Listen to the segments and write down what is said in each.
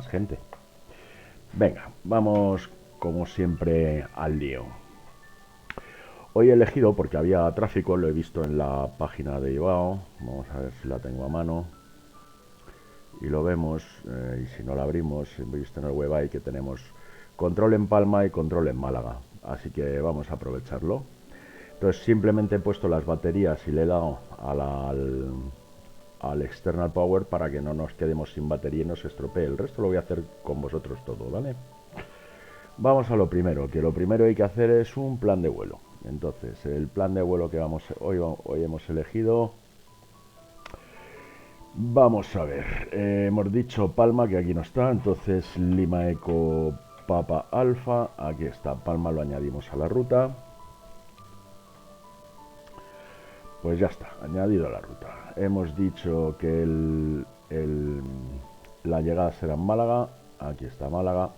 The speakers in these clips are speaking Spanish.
más gente. Venga, vamos como siempre al lío. Hoy he elegido, porque había tráfico, lo he visto en la página de Ibao. Vamos a ver si la tengo a mano. Y lo vemos, y si no la abrimos, he visto en el web ahí que tenemos control en Palma y control en Málaga. Así que vamos a aprovecharlo. Entonces simplemente he puesto las baterías y le he dado al external power para que no nos quedemos sin batería y no se estropee. El resto lo voy a hacer con vosotros todo, ¿vale? Vamos a lo primero, que lo primero hay que hacer es un plan de vuelo. Entonces, el plan de vuelo que hoy hemos elegido, vamos a ver, hemos dicho Palma, que aquí no está, entonces Lima Eco Papa Alfa, aquí está, Palma lo añadimos a la ruta. Pues ya está, añadido a la ruta. Hemos dicho que la llegada será en Málaga, aquí está Málaga,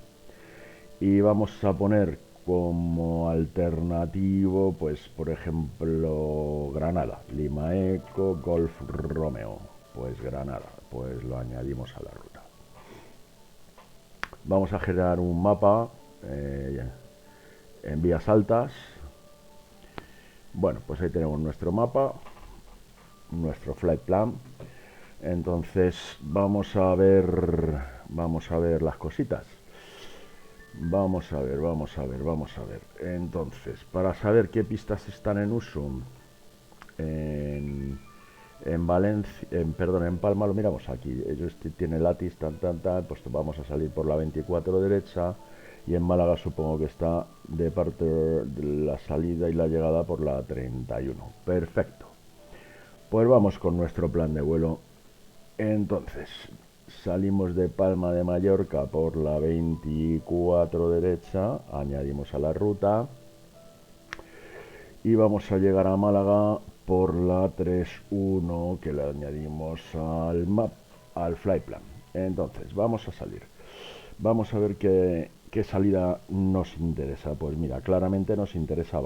y vamos a poner como alternativo, pues por ejemplo, Granada, Lima Eco, Golf Romeo, pues Granada, pues lo añadimos a la ruta. Vamos a generar un mapa en vías altas. Bueno, pues ahí tenemos nuestro mapa, nuestro flight plan. Entonces vamos a ver las cositas. Vamos a ver. Entonces, para saber qué pistas están en uso en, en Valencia, perdón, en Palma, lo miramos aquí. Ellos tienen Latis, pues vamos a salir por la 24 derecha, y en Málaga supongo que está de parte de la salida y la llegada por la 31. Perfecto. Pues vamos con nuestro plan de vuelo. Entonces, salimos de Palma de Mallorca por la 24 derecha, añadimos a la ruta y vamos a llegar a Málaga por la 31 que le añadimos al flight plan. Entonces, vamos a salir. Vamos a ver qué salida nos interesa. Pues mira, claramente nos interesa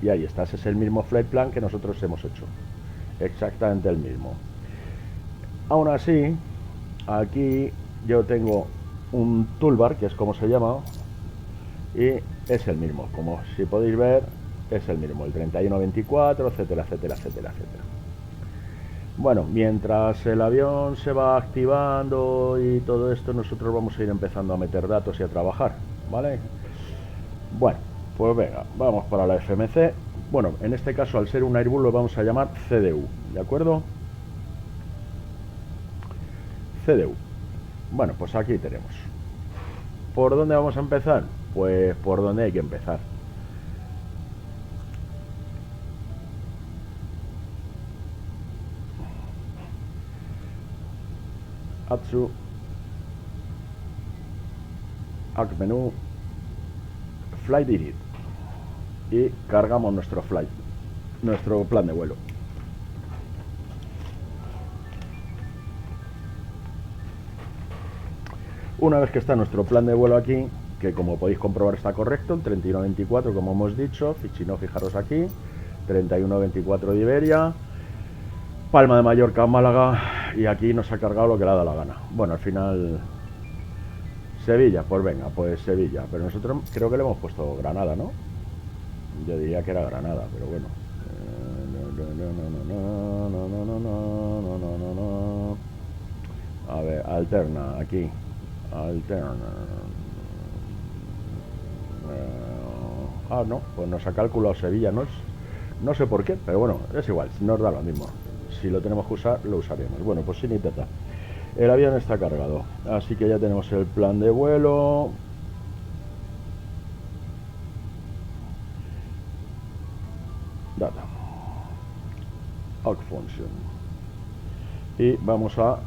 Y ahí está, ese es el mismo flight plan que nosotros hemos hecho. Exactamente el mismo. Aún así, aquí yo tengo un toolbar, que es como se llama, y es el mismo. Como si podéis ver, es el mismo, el 3124, etcétera, etcétera, etcétera, etcétera. Bueno, mientras el avión se va activando y todo esto, nosotros vamos a ir empezando a meter datos y a trabajar, ¿vale? Bueno, pues venga, vamos para la FMC. Bueno, en este caso, al ser un Airbus, lo vamos a llamar CDU, ¿de acuerdo? CDU. Bueno, pues aquí tenemos. ¿Por dónde vamos a empezar? Pues por donde hay que empezar. Atsu, Act Menú, Flight Init. Y cargamos nuestro flight, nuestro plan de vuelo. Una vez que está nuestro plan de vuelo aquí, que como podéis comprobar está correcto, el 3124 como hemos dicho, si no fijaros aquí, 3124 de Iberia, Palma de Mallorca, Málaga, y aquí nos ha cargado lo que le ha dado la gana. Bueno, al final Sevilla, pues venga, pues Sevilla, pero nosotros creo que le hemos puesto Granada, ¿no? Yo diría que era Granada, pero bueno. A ver, alterna, aquí. Alterna. No, pues nos ha calculado Sevilla, no sé por qué, pero bueno, es igual, nos da lo mismo. Si lo tenemos que usar, lo usaremos. Bueno, pues sin intenta. El avión está cargado, así que ya tenemos el plan de vuelo. Data. Out function. Y vamos a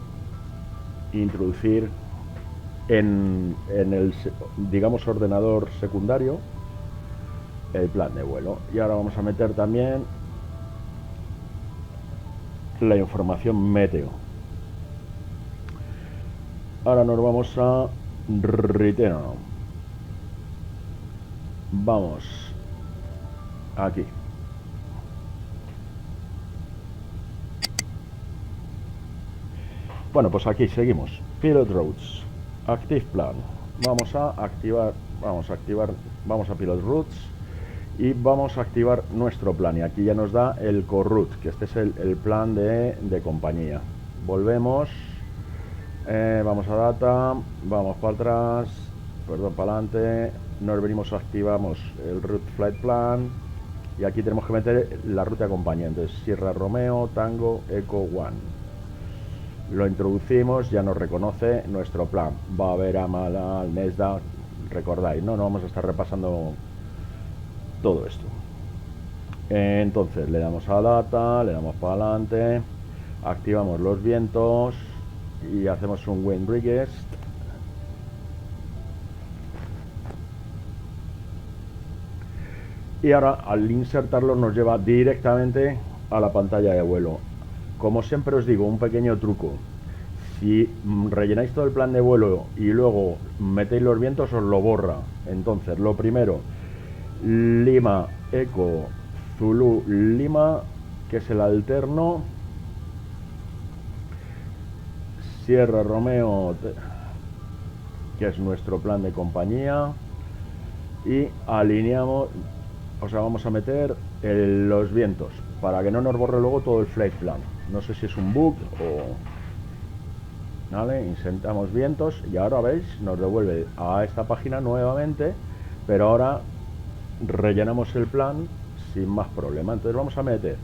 introducir en el, digamos, ordenador secundario el plan de vuelo. Y ahora vamos a meter también la información meteo. Ahora nos vamos a return. Vamos aquí. Bueno, pues aquí seguimos. Pilot routes. Active plan. Vamos a activar, vamos a pilot routes y vamos a activar nuestro plan. Y aquí ya nos da el core route, que este es el plan de compañía. Volvemos. Vamos a data, vamos para atrás, perdón, para adelante, nos venimos, activamos el route flight plan y aquí tenemos que meter la ruta acompañante, Sierra Romeo, Tango, Eco One. Lo introducimos, ya nos reconoce nuestro plan. Va a ver a Mala, Nesda, recordáis, ¿no? No vamos a estar repasando todo esto. Entonces le damos a data, le damos para adelante, activamos los vientos y hacemos un wind request. Y ahora al insertarlo nos lleva directamente a la pantalla de vuelo. Como siempre os digo, un pequeño truco. Si rellenáis todo el plan de vuelo y luego metéis los vientos, os lo borra. Entonces, lo primero, Lima, Eco, Zulu, Lima, que es el alterno. Sierra Romeo, que es nuestro plan de compañía. Y alineamos, o sea, vamos a meter los vientos para que no nos borre luego todo el flight plan. No sé si es un bug o... Vale, insertamos vientos y ahora veis, nos devuelve a esta página nuevamente, pero ahora rellenamos el plan sin más problema. Entonces vamos a meter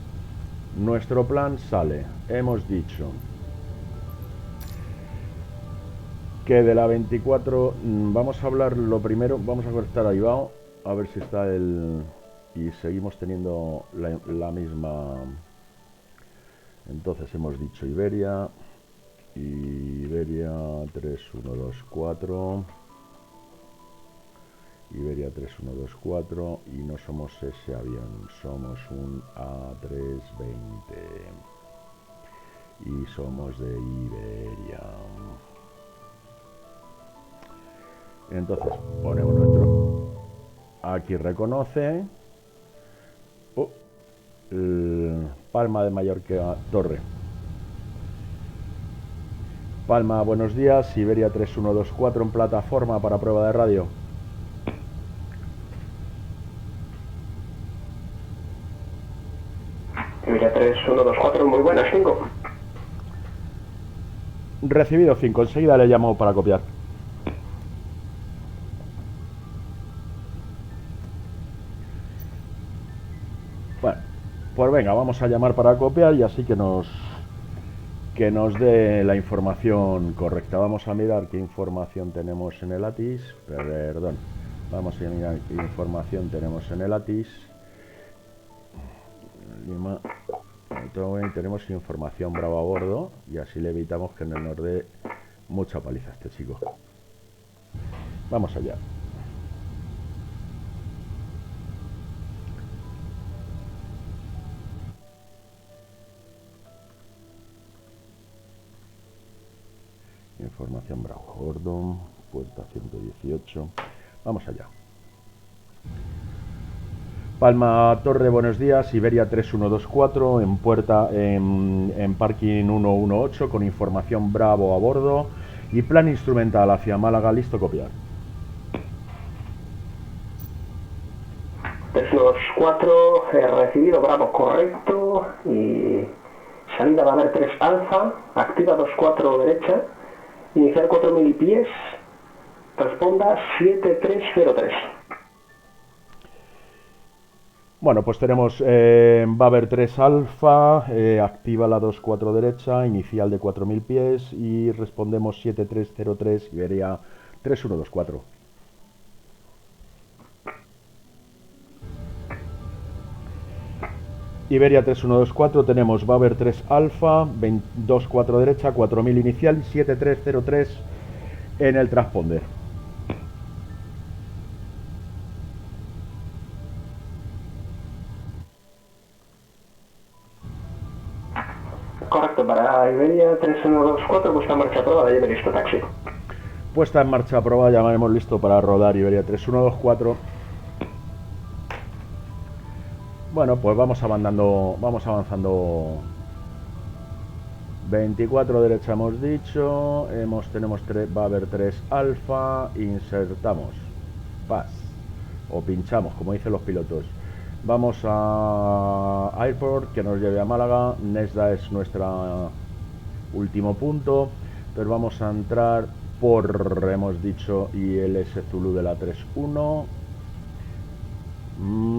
nuestro plan, sale, hemos dicho que de la 24 vamos a hablar lo primero, vamos a conectar a Ibao a ver si está el... y seguimos teniendo la misma. Entonces hemos dicho Iberia 3124, Iberia 3124 y no somos ese avión, somos un A320 y somos de Iberia. Entonces ponemos nuestro, aquí reconoce Palma de Mallorca, Torre. Palma, buenos días, Iberia 3124 en plataforma para prueba de radio. Iberia 3124, muy buenas, 5. Recibido 5, enseguida le llamo para copiar. Bueno, pues venga, vamos a llamar para copiar y así que nos dé la información correcta. Vamos a mirar qué información tenemos en el ATIS. Perdón. Vamos a mirar qué información tenemos en el ATIS. Lima. Tenemos información Bravo a bordo y así le evitamos que nos dé mucha paliza a este chico. Vamos allá. Información Bravo a bordo, puerta 118. Vamos allá. Palma Torre, buenos días, Iberia 3124 en puerta en parking 118 con información Bravo a bordo y plan instrumental hacia Málaga, listo, copiar. 324, recibido, Bravo, correcto, y salida va a haber 3 alfa, activa 24 derecha, iniciar 4000 pies, responda 7303. Bueno, pues tenemos, va a haber 3 alfa, activa la 24 derecha, inicial de 4000 pies y respondemos 7303, Iberia 3124. Iberia 3124, tenemos, va a haber 3 alfa, 24 derecha, 4000 inicial, 7303 en el transponder. Correcto, para Iberia 3124, puesta en marcha aprobada, lleve listo taxi. Puesta en marcha aprobada, ya hemos listo para rodar Iberia 3124. Bueno, pues vamos avanzando. 24 derecha hemos dicho, tenemos 3, va a haber 3 alfa, insertamos, pass, o pinchamos, como dicen los pilotos. Vamos a Airport, que nos lleve a Málaga. Nesda es nuestro último punto. Entonces vamos a entrar por, hemos dicho, ILS Zulu de la 31.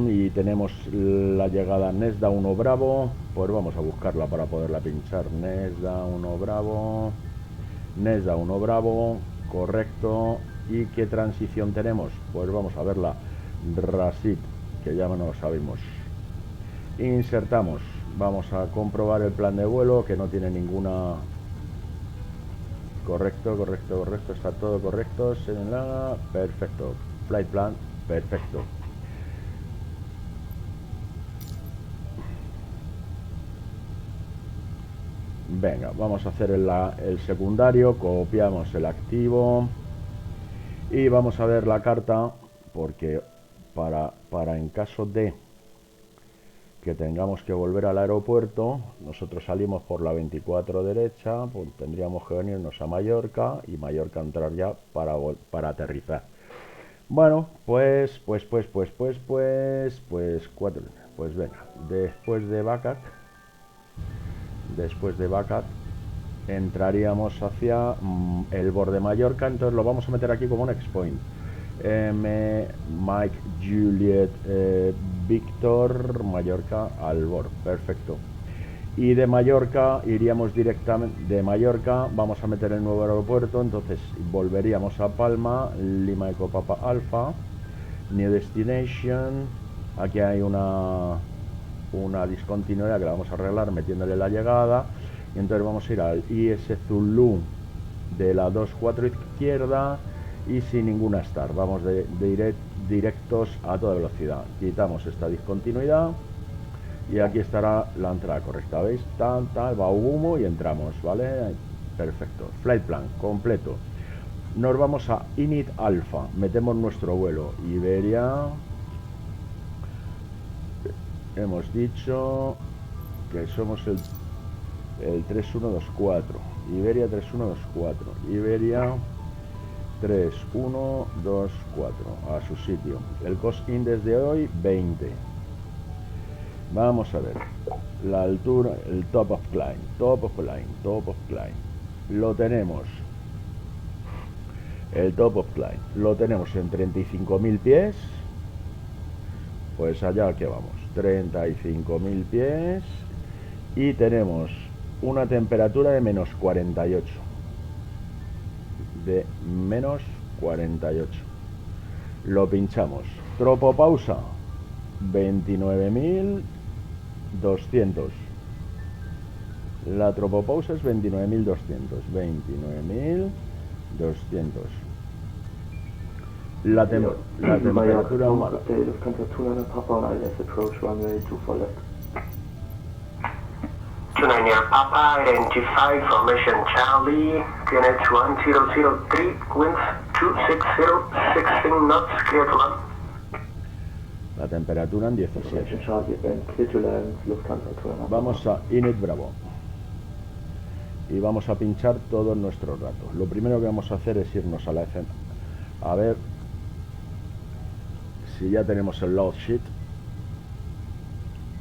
Y tenemos la llegada Nesda 1 Bravo. Pues vamos a buscarla para poderla pinchar. Nesda 1 Bravo. Nesda 1 Bravo. Correcto. ¿Y qué transición tenemos? Pues vamos a verla. Rasit, que ya no lo sabemos. Insertamos. Vamos a comprobar el plan de vuelo, que no tiene ninguna... Correcto, correcto, correcto. Está todo correcto. Perfecto. Flight plan, perfecto. Venga, vamos a hacer el secundario, copiamos el activo y vamos a ver la carta, porque para en caso de que tengamos que volver al aeropuerto, nosotros salimos por la 24 derecha, pues tendríamos que venirnos a Mallorca y Mallorca entrar ya para aterrizar. Bueno, pues venga, después de Bacat entraríamos hacia el borde Mallorca, entonces lo vamos a meter aquí como next point. Mike Juliet Víctor Mallorca al borde, perfecto. Y de Mallorca iríamos directamente, de Mallorca vamos a meter el nuevo aeropuerto, entonces volveríamos a Palma, Lima Eco Papa Alpha, New Destination. Aquí hay una discontinuidad que la vamos a arreglar metiéndole la llegada, y entonces vamos a ir al IS Zulu de la 24 izquierda y sin ninguna start, vamos directos a toda velocidad. Quitamos esta discontinuidad y aquí estará la entrada correcta, ¿veis? Va humo y entramos, ¿vale? Perfecto, flight plan completo. Nos vamos a Init Alpha, metemos nuestro vuelo Iberia hemos dicho que somos el 3124. Iberia 3124. Iberia 3124. A su sitio. El cost index de hoy, 20. Vamos a ver. La altura, el top of climb. Top of climb. Top of climb. Lo tenemos. El top of climb. Lo tenemos en 35.000 pies. Pues allá que vamos. 35.000 pies. Y tenemos una temperatura de menos 48. De menos 48. Lo pinchamos. Tropopausa 29.200. La tropopausa es 29.200. 29.200. La temperatura mala. Near Papa, identify formation Charlie, QNH 1003, winds 260, 16 knots, clear to land. La temperatura en 17. Vamos a Init Bravo. Y vamos a pinchar todos nuestros datos. Lo primero que vamos a hacer es irnos a la escena. A ver si ya tenemos el log sheet.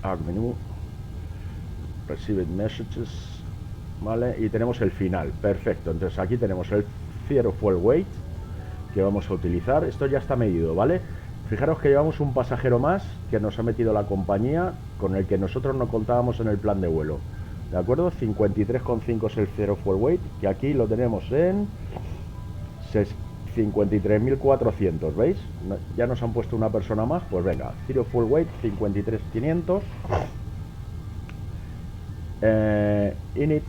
Add menu. Received messages. Vale, y tenemos el final. Perfecto. Entonces aquí tenemos el Zero Fuel Weight que vamos a utilizar. Esto ya está medido, ¿vale? Fijaros que llevamos un pasajero más que nos ha metido la compañía, con el que nosotros no contábamos en el plan de vuelo. ¿De acuerdo? 53,5 es el Zero Fuel Weight, que aquí lo tenemos en 53.400, ¿veis? Ya nos han puesto una persona más, pues venga, Zero Fuel Weight 53.500. Init.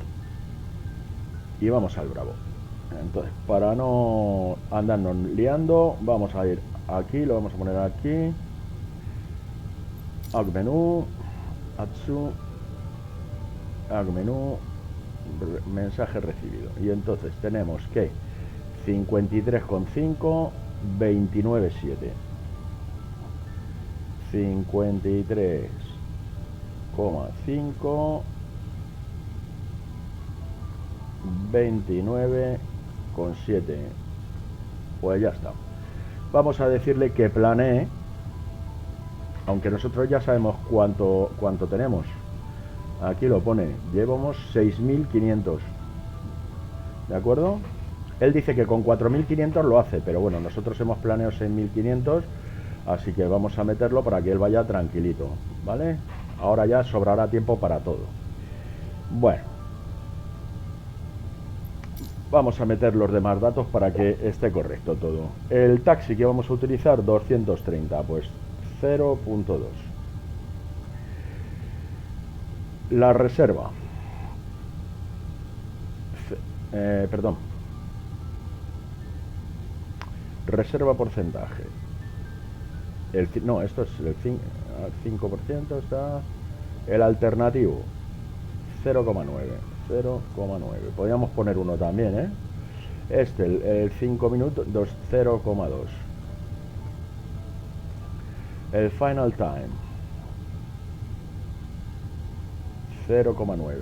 Y vamos al Bravo. Entonces, para no andarnos liando, vamos a ir aquí, lo vamos a poner aquí. Add menú, Atsu, Add menú, mensaje recibido. Y entonces tenemos que 53,5, 29,7. 53,5, 29,7. Pues ya está. Vamos a decirle que planee, aunque nosotros ya sabemos cuánto tenemos. Aquí lo pone, llevamos 6.500. ¿De acuerdo? Él dice que con 4.500 lo hace, pero bueno, nosotros hemos planeado 6.500, así que vamos a meterlo para que él vaya tranquilito, ¿vale? Ahora ya sobrará tiempo para todo. Bueno, vamos a meter los demás datos para que esté correcto todo. El taxi que vamos a utilizar, 230, pues 0.2. La reserva. Perdón. Reserva porcentaje. No, esto es el 5%, está. El alternativo, 0,9. 0,9. Podríamos poner uno también, ¿eh? El 5 minutos, 0,2. El final time, 0,9.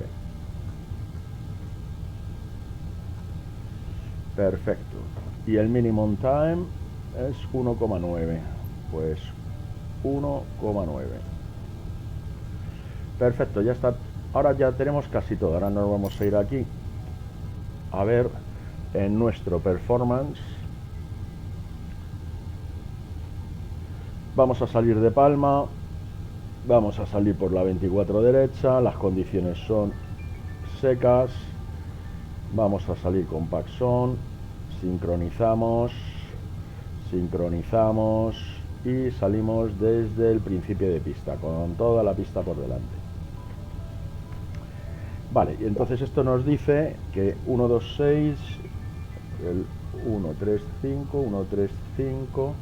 Perfecto. Y el minimum time es 1,9. Pues 1,9. Perfecto, ya está. Ahora ya tenemos casi todo. Ahora nos vamos a ir aquí a ver en nuestro performance. Vamos a salir de Palma. Vamos a salir por la 24 derecha. Las condiciones son secas. Vamos a salir con Paxson. Sincronizamos. Y salimos desde el principio de pista, con toda la pista por delante. Vale, y entonces esto nos dice que 126, el 135, 135,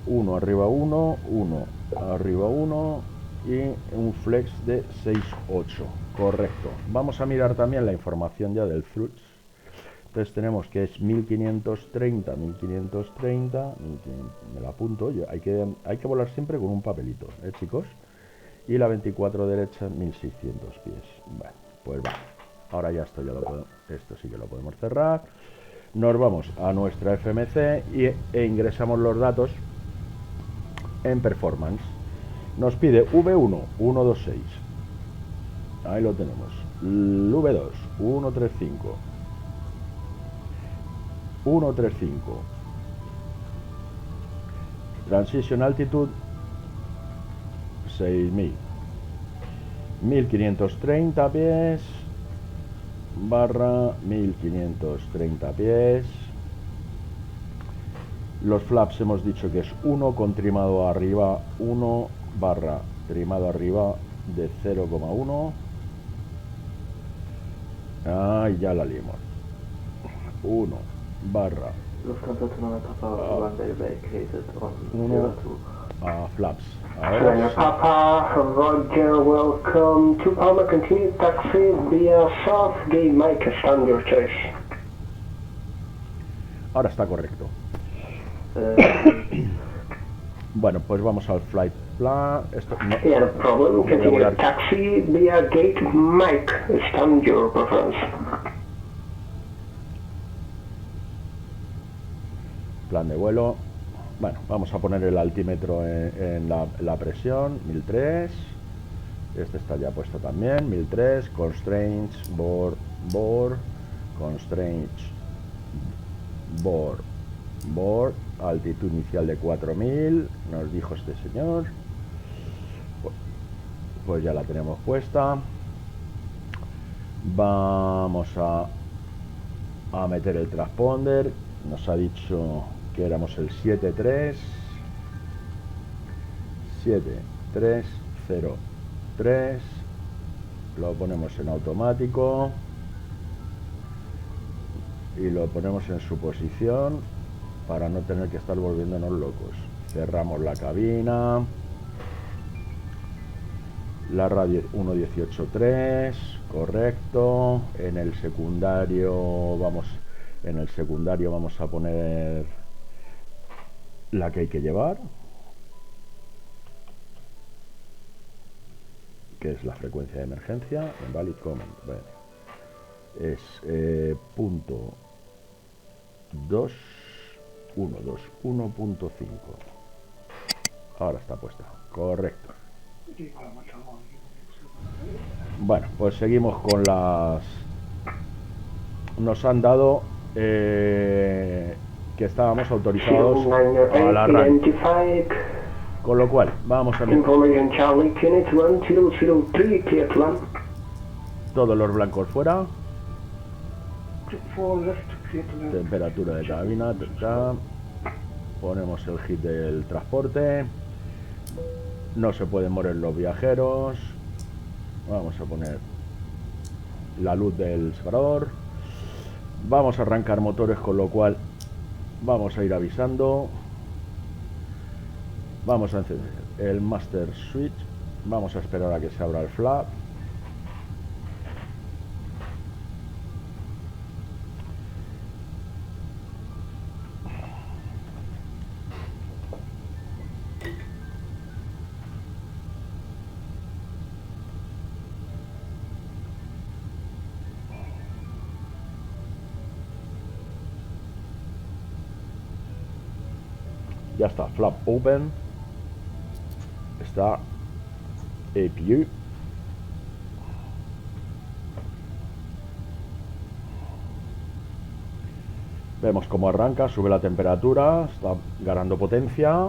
1 arriba 1, 1 arriba 1 y un flex de 6,8. Correcto. Vamos a mirar también la información ya del Fruits. Entonces tenemos que es 1530, 1530, me la apunto, hay que volar siempre con un papelito, chicos. Y la 24 derecha, 1600 pies. Bueno, pues va. Ahora ya esto esto sí que lo podemos cerrar. Nos vamos a nuestra FMC e ingresamos los datos en Performance. Nos pide V1, 126. Ahí lo tenemos. V2, 135. 135. Transition Altitude 6000. 1530 pies barra 1530 pies. Los flaps hemos dicho que es 1 con trimado arriba, 1 barra trimado arriba de 0,1. Ahí ya la liamos. 1 barra flaps. China Papa, Roger, welcome to Palma. Continue taxi via South Gate Mike, stand your choice. Ahora está correcto. Bueno, pues vamos al flight plan. Esto no. Yeah, no problem. Continue taxi via Gate Mike, stand your preference. Plan de vuelo. Bueno, vamos a poner el altímetro en la presión, 1003. Este está ya puesto también, 1003. Constraints, board, constraints, board, altitud inicial de 4000, nos dijo este señor. Pues ya la tenemos puesta. Vamos a meter el transponder. Nos ha dicho que éramos el 7303. Lo ponemos en automático y lo ponemos en su posición para no tener que estar volviéndonos locos. Cerramos la cabina. La radio 1.18.3, correcto. En el secundario vamos a poner la que hay que llevar, que es la frecuencia de emergencia. Invalid comment. Bueno, es punto 2.1.2.1.5. Ahora está puesta, correcto. Bueno, pues seguimos con las. Nos han dado que estábamos autorizados al arranque, con lo cual vamos a ver todos los blancos fuera. Temperatura de cabina, ponemos el hit del transporte. No se pueden mover los viajeros. Vamos a poner la luz del separador. Vamos a arrancar motores, con lo cual vamos a ir avisando. Vamos a encender el master switch. Vamos a esperar a que se abra el flap. Ya está, flap open. Está APU. Vemos cómo arranca, sube la temperatura, está ganando potencia.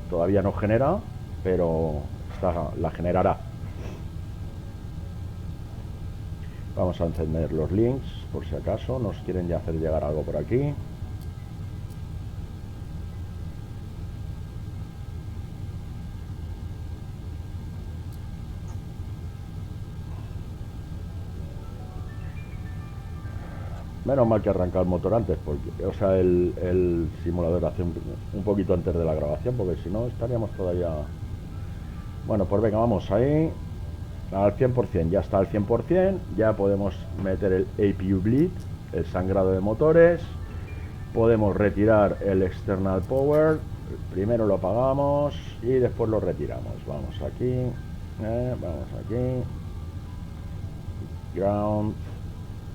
Todavía no genera, pero la generará. Vamos a encender los links por si acaso nos quieren ya hacer llegar algo por aquí. Menos mal que arranca el motor antes, porque, o sea, el simulador hace un poquito antes de la grabación, porque si no estaríamos todavía. Bueno, pues venga, vamos ahí al 100%, ya está al 100%, ya podemos meter el APU bleed, el sangrado de motores. Podemos retirar el external power. Primero lo apagamos y después lo retiramos. Vamos aquí, ground,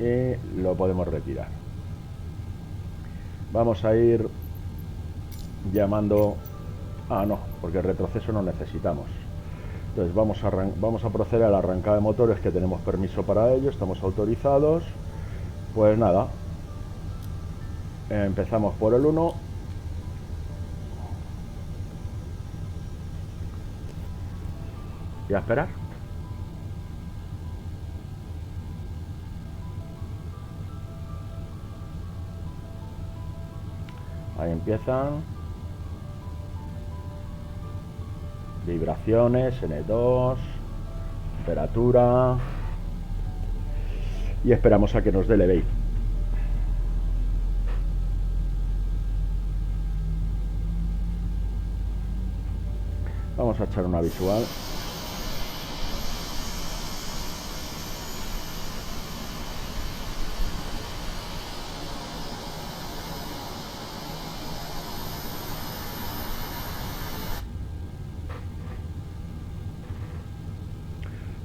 y lo podemos retirar. Vamos a ir llamando... Ah, no, porque el retroceso no necesitamos. Entonces vamos a proceder a la arrancada de motores, que tenemos permiso para ello, estamos autorizados. Pues nada, empezamos por el 1. Y a esperar. Ahí empiezan. Vibraciones, N2, temperatura. Y esperamos a que nos dé elevate. Vamos a echar una visual.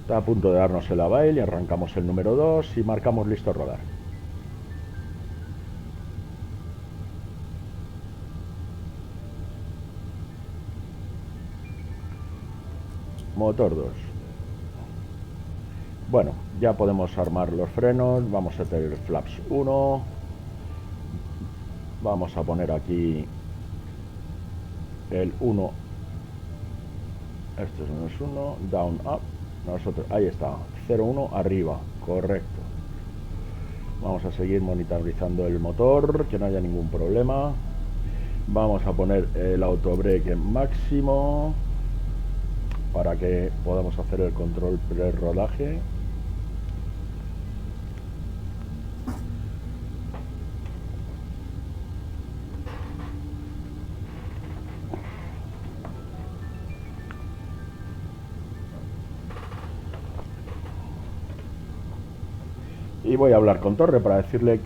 Está a punto de darnos el avail y arrancamos el número 2 y marcamos listo a rodar. Motor 2. Bueno, ya podemos armar los frenos. Vamos a tener flaps 1. Vamos a poner aquí el 1. Esto no es 1. Down, up. Nosotros, ahí está, 0,1 arriba, correcto. Vamos a seguir monitorizando el motor, que no haya ningún problema. Vamos a poner el autobrake en máximo para que podamos hacer el control pre-rodaje. Y voy a hablar con Torre para decirle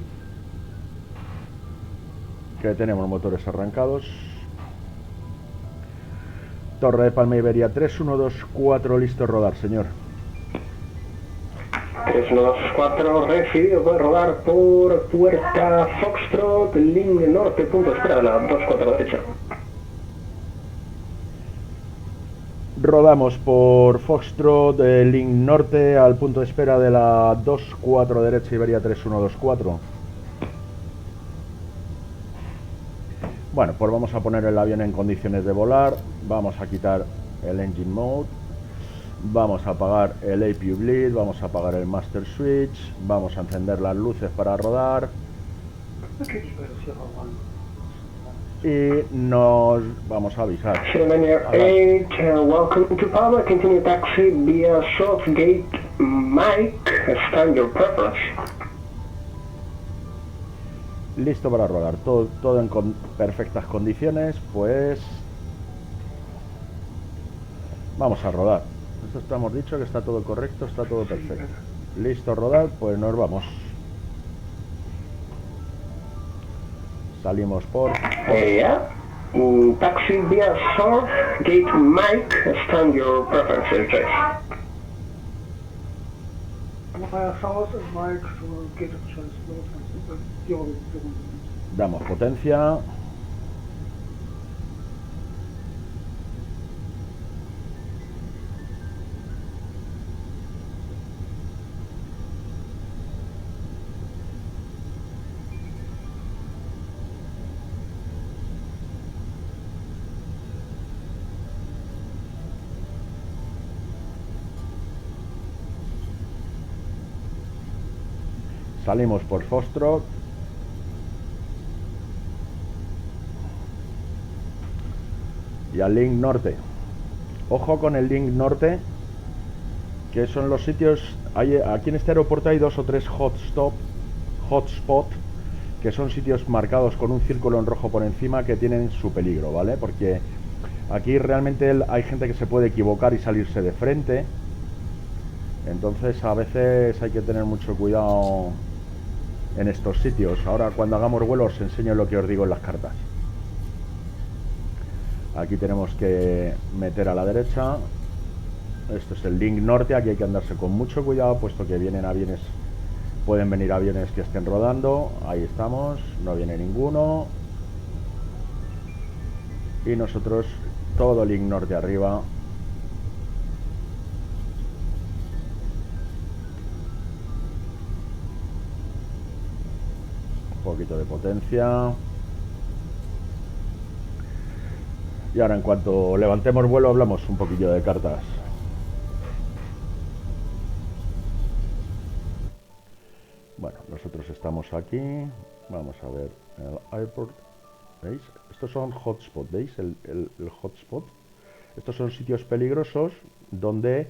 que tenemos motores arrancados. Torre de Palma Iberia 3, 1, 2, 4, listo a rodar, señor. 3, 1, 2, 4, recibido, puede rodar por puerta Foxtrot, línea norte, punto de espera, la 2, 4 derecha. Rodamos por Foxtrot, link norte al punto de espera de la 2-4 derecha, Iberia 3-1-2-4. Bueno, pues vamos a poner el avión en condiciones de volar. Vamos a quitar el engine mode. Vamos a apagar el APU bleed. Vamos a apagar el master switch. Vamos a encender las luces para rodar. Y nos vamos a avisar. Linear 8, welcome to Palma, continue taxi via South Gate, Mike, stand your preference. Listo para rodar, todo en perfectas condiciones, pues vamos a rodar. Esto estamos dicho que está todo correcto, está todo perfecto. Listo a rodar, pues nos vamos. Salimos por... taxi via South Gate Mike, stand your preference, please. Damos potencia. Salimos por Foxtrot. Y al link norte. Ojo con el link norte, que son los sitios... aquí en este aeropuerto hay 2 o 3 hotspot, que son sitios marcados con un círculo en rojo por encima, que tienen su peligro, ¿vale? Porque aquí realmente hay gente que se puede equivocar y salirse de frente. Entonces a veces hay que tener mucho cuidado en estos sitios. Ahora cuando hagamos vuelo os enseño lo que os digo en las cartas. Aquí tenemos que meter a la derecha. Esto es el link norte, aquí hay que andarse con mucho cuidado, puesto que vienen aviones, pueden venir aviones que estén rodando. Ahí estamos, no viene ninguno. Y nosotros todo link norte arriba. Un poquito de potencia. Y ahora en cuanto levantemos vuelo hablamos un poquillo de cartas. Bueno, nosotros estamos aquí. Vamos a ver el airport. ¿Veis? Estos son hotspots, ¿veis? El hotspot. Estos son sitios peligrosos donde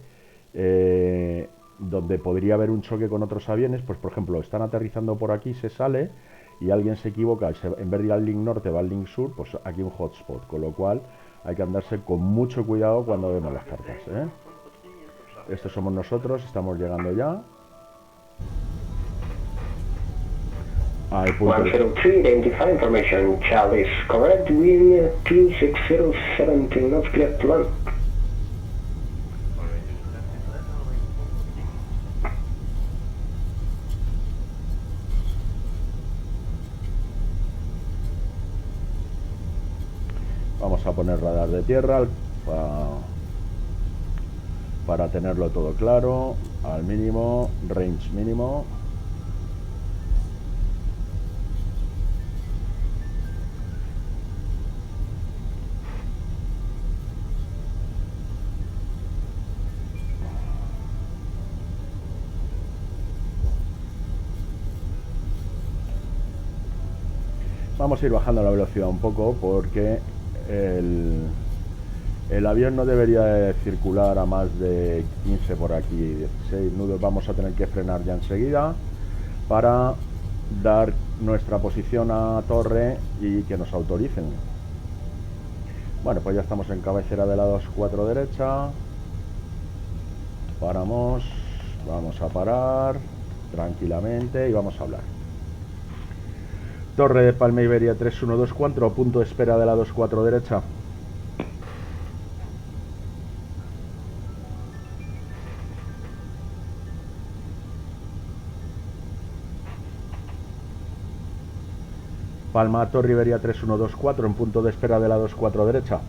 donde podría haber un choque con otros aviones. Pues por ejemplo, están aterrizando por aquí, se sale y alguien se equivoca y en vez de ir al link norte va al link sur, pues aquí un hotspot, con lo cual hay que andarse con mucho cuidado cuando vemos las cartas, ¿eh? Estos somos nosotros, estamos llegando ya al punto 103, identify information. Charlie is correct, wind 260, knots, clear to land. Vamos a poner radar de tierra para tenerlo todo claro, al mínimo, range mínimo. Vamos a ir bajando la velocidad un poco porque el avión no debería de circular a más de 15 por aquí, 16 nudos. Vamos a tener que frenar ya enseguida para dar nuestra posición a torre y que nos autoricen. Bueno, pues ya estamos en cabecera de la 24 derecha. Paramos, vamos a parar tranquilamente y vamos a hablar. Torre de Palma Iberia 3124, punto de espera de la 24 derecha. Palma Torre Iberia 3124, en punto de espera de la 24 derecha.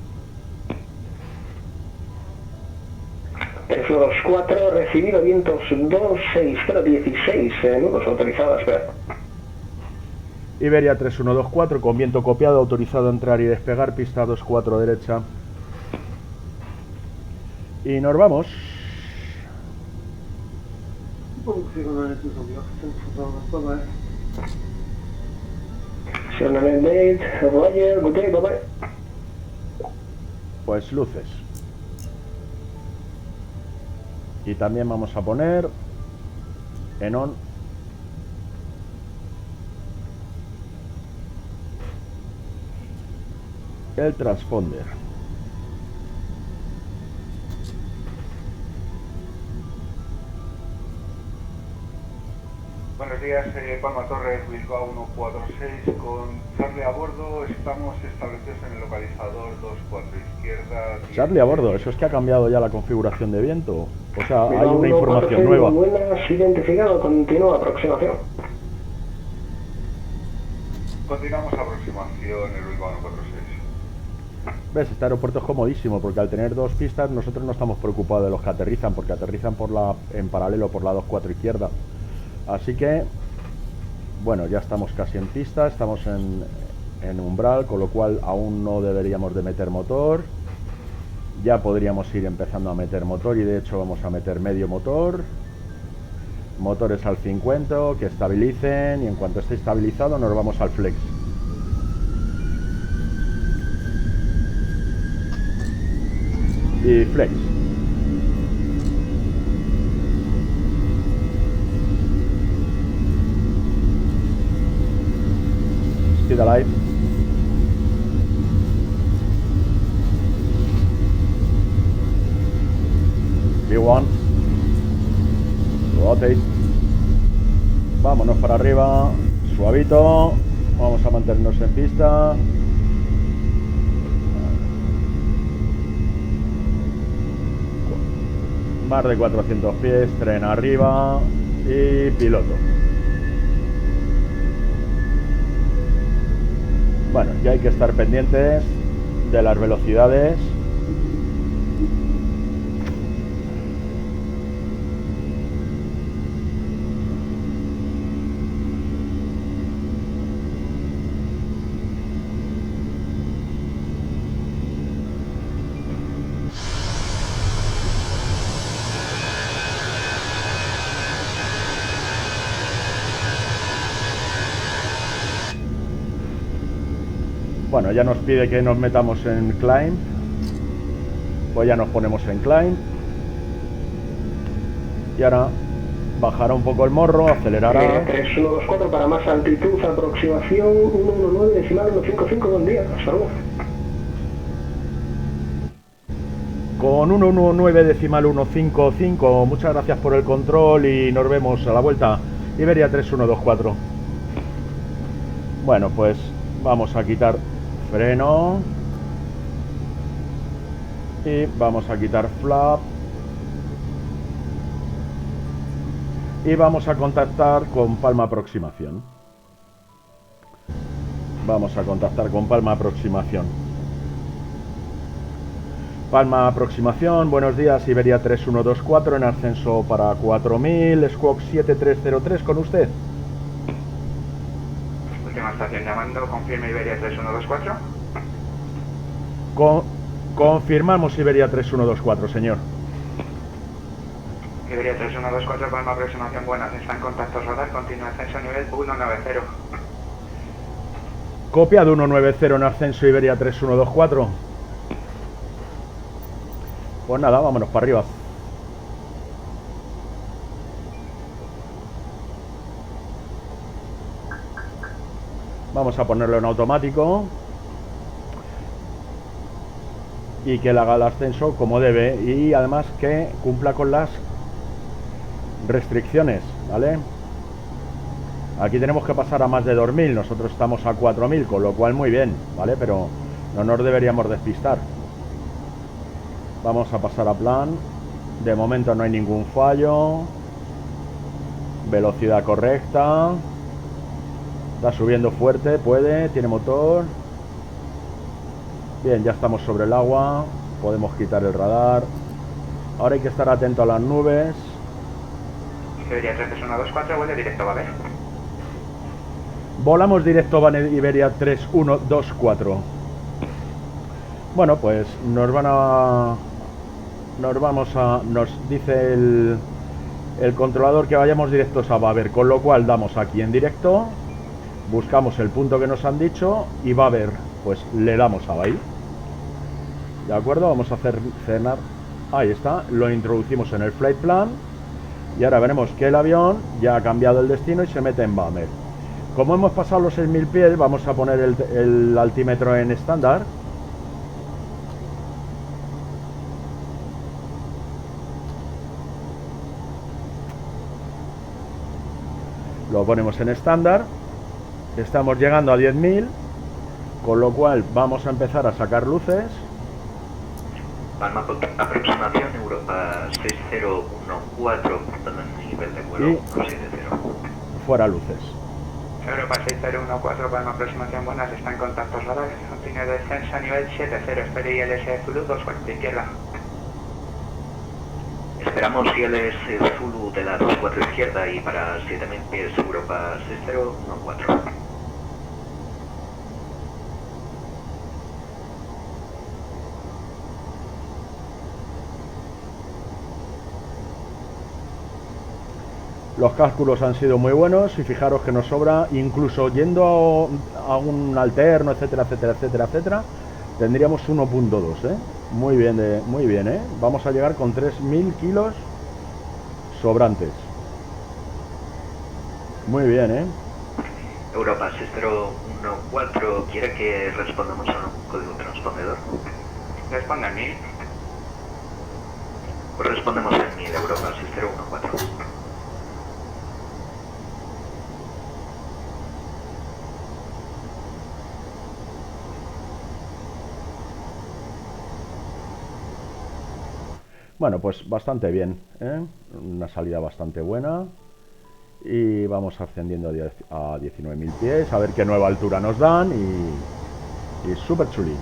3124, recibido, vientos 26016, nudos autorizados, espera. Iberia 3124, con viento copiado, autorizado a entrar y despegar, pista 24 derecha. Y nos vamos. Roger, good day, bye bye. Pues luces. Y también vamos a poner en on el transponder. Buenos días, Palma Torres, Bilbao 146, con Charlie a bordo. Estamos establecidos en el localizador 24 izquierda. Charlie a bordo, eso es que ha cambiado ya la configuración de viento. O sea, hay Bilbao una información 146, nueva. buenas, identificado, continúa aproximación. Continuamos aproximación en el Bilbao 146. ¿Ves? Este aeropuerto es comodísimo porque al tener dos pistas nosotros no estamos preocupados de los que aterrizan, porque aterrizan en paralelo por la 24 izquierda. Así que, bueno, ya estamos casi en pista, estamos en umbral, con lo cual aún no deberíamos de meter motor. Ya podríamos ir empezando a meter motor y de hecho vamos a meter medio motor. Motores al 50, que estabilicen, y en cuanto esté estabilizado nos vamos al flex. Y flex. Speed alive. V1. Rotate. Vámonos para arriba. suavito. Vamos a mantenernos en pista. Más de 400 pies, tren arriba y piloto. Bueno, ya hay que estar pendientes de las velocidades. Bueno, ya nos pide que nos metamos en climb. Pues ya nos ponemos en climb. Y ahora bajará un poco el morro, acelerará. 3124 para más altitud, aproximación 119 decimal 155, buen día, hasta luego. Con 119 decimal 155, muchas gracias por el control y nos vemos a la vuelta. Iberia 3124. Bueno, pues vamos a quitar freno y vamos a quitar flap y vamos a contactar con Palma Aproximación. Vamos a contactar con Palma Aproximación. Palma Aproximación, buenos días, Iberia 3124 en ascenso para 4000, Squawk 7303 con usted. Última estación llamando, confirme Iberia 3124. Confirmamos Iberia 3124, señor. Iberia 3124, Palma Aproximación, buenas, está en contacto radar, continúa ascenso nivel 190. Copia de 190 en ascenso Iberia 3124. Pues nada, vámonos para arriba. Vamos a ponerlo en automático y que le haga el ascenso como debe y además que cumpla con las restricciones, ¿vale? Aquí tenemos que pasar a más de 2000, nosotros estamos a 4000, con lo cual muy bien, ¿vale? Pero no nos deberíamos despistar. Vamos a pasar a plan. De momento no hay ningún fallo. Velocidad correcta. Está subiendo fuerte, puede, tiene motor. Bien, ya estamos sobre el agua. Podemos quitar el radar. Ahora hay que estar atento a las nubes. Iberia 3124, vuelve directo, ¿vale? Volamos directo Van Iberia 3124. Bueno, pues nos dice el controlador que vayamos directos a Baber, con lo cual damos aquí en directo, buscamos el punto que nos han dicho y Baber, pues le damos a ahí. De acuerdo, vamos a hacer cenar. Ahí está, lo introducimos en el flight plan y ahora veremos que el avión ya ha cambiado el destino y se mete en Baber. Como hemos pasado los 6000 pies, vamos a poner el altímetro en estándar. Lo ponemos en estándar. Estamos llegando a 10.000, con lo cual vamos a empezar a sacar luces. Palma aproximación Europa 6014, nivel de vuelo 170. Fuera luces. Europa 6014, Palma Aproximación, buenas, está en contacto radar, continúe descenso a nivel 70, espere ILS Zulu 24 izquierda. Esperamos ILS Zulu de la 24 izquierda y para 7000 pies Europa 6014. Los cálculos han sido muy buenos y fijaros que nos sobra, incluso yendo a un alterno, etcétera, etcétera, etcétera, etcétera, tendríamos 1.2, ¿eh? Muy bien, ¿eh? Vamos a llegar con 3000 kilos sobrantes. Muy bien, ¿eh? Europa 6014, ¿quiere que respondamos a un código transpondedor? Responda en 1000. Pues respondemos en 1000, Europa 6014. Bueno, pues bastante bien, ¿eh? Una salida bastante buena. Y vamos ascendiendo a 19.000 pies, a ver qué nueva altura nos dan y súper chuli.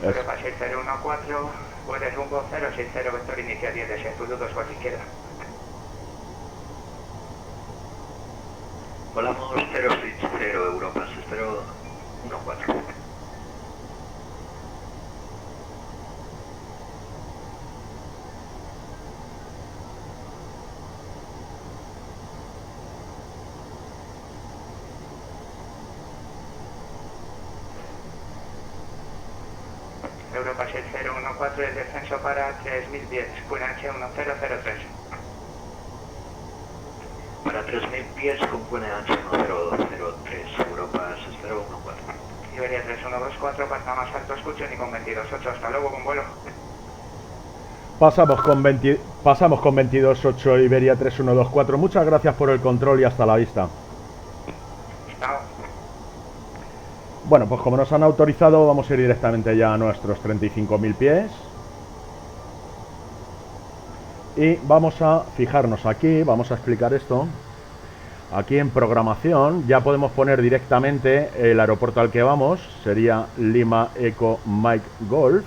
Europa 6014, puedes rumbo 060, vector inicial 10 de Zulu 24 izquierda. Volamos 060 Europa 6014. Europa 6014, el descenso para 3000 pies, QNH 1003. Para 3000 pies con QNH 1003, Europa 6014. Iberia 3124, pasa más alto, escucho ni con 22.8, hasta luego, con vuelo. Pasamos con 22.8 Iberia 3124. Muchas gracias por el control y hasta la vista. Chao. Bueno, pues como nos han autorizado, vamos a ir directamente ya a nuestros 35.000 pies. Y vamos a fijarnos aquí, vamos a explicar esto. Aquí en programación ya podemos poner directamente el aeropuerto al que vamos, sería Lima Eco Mike Golf.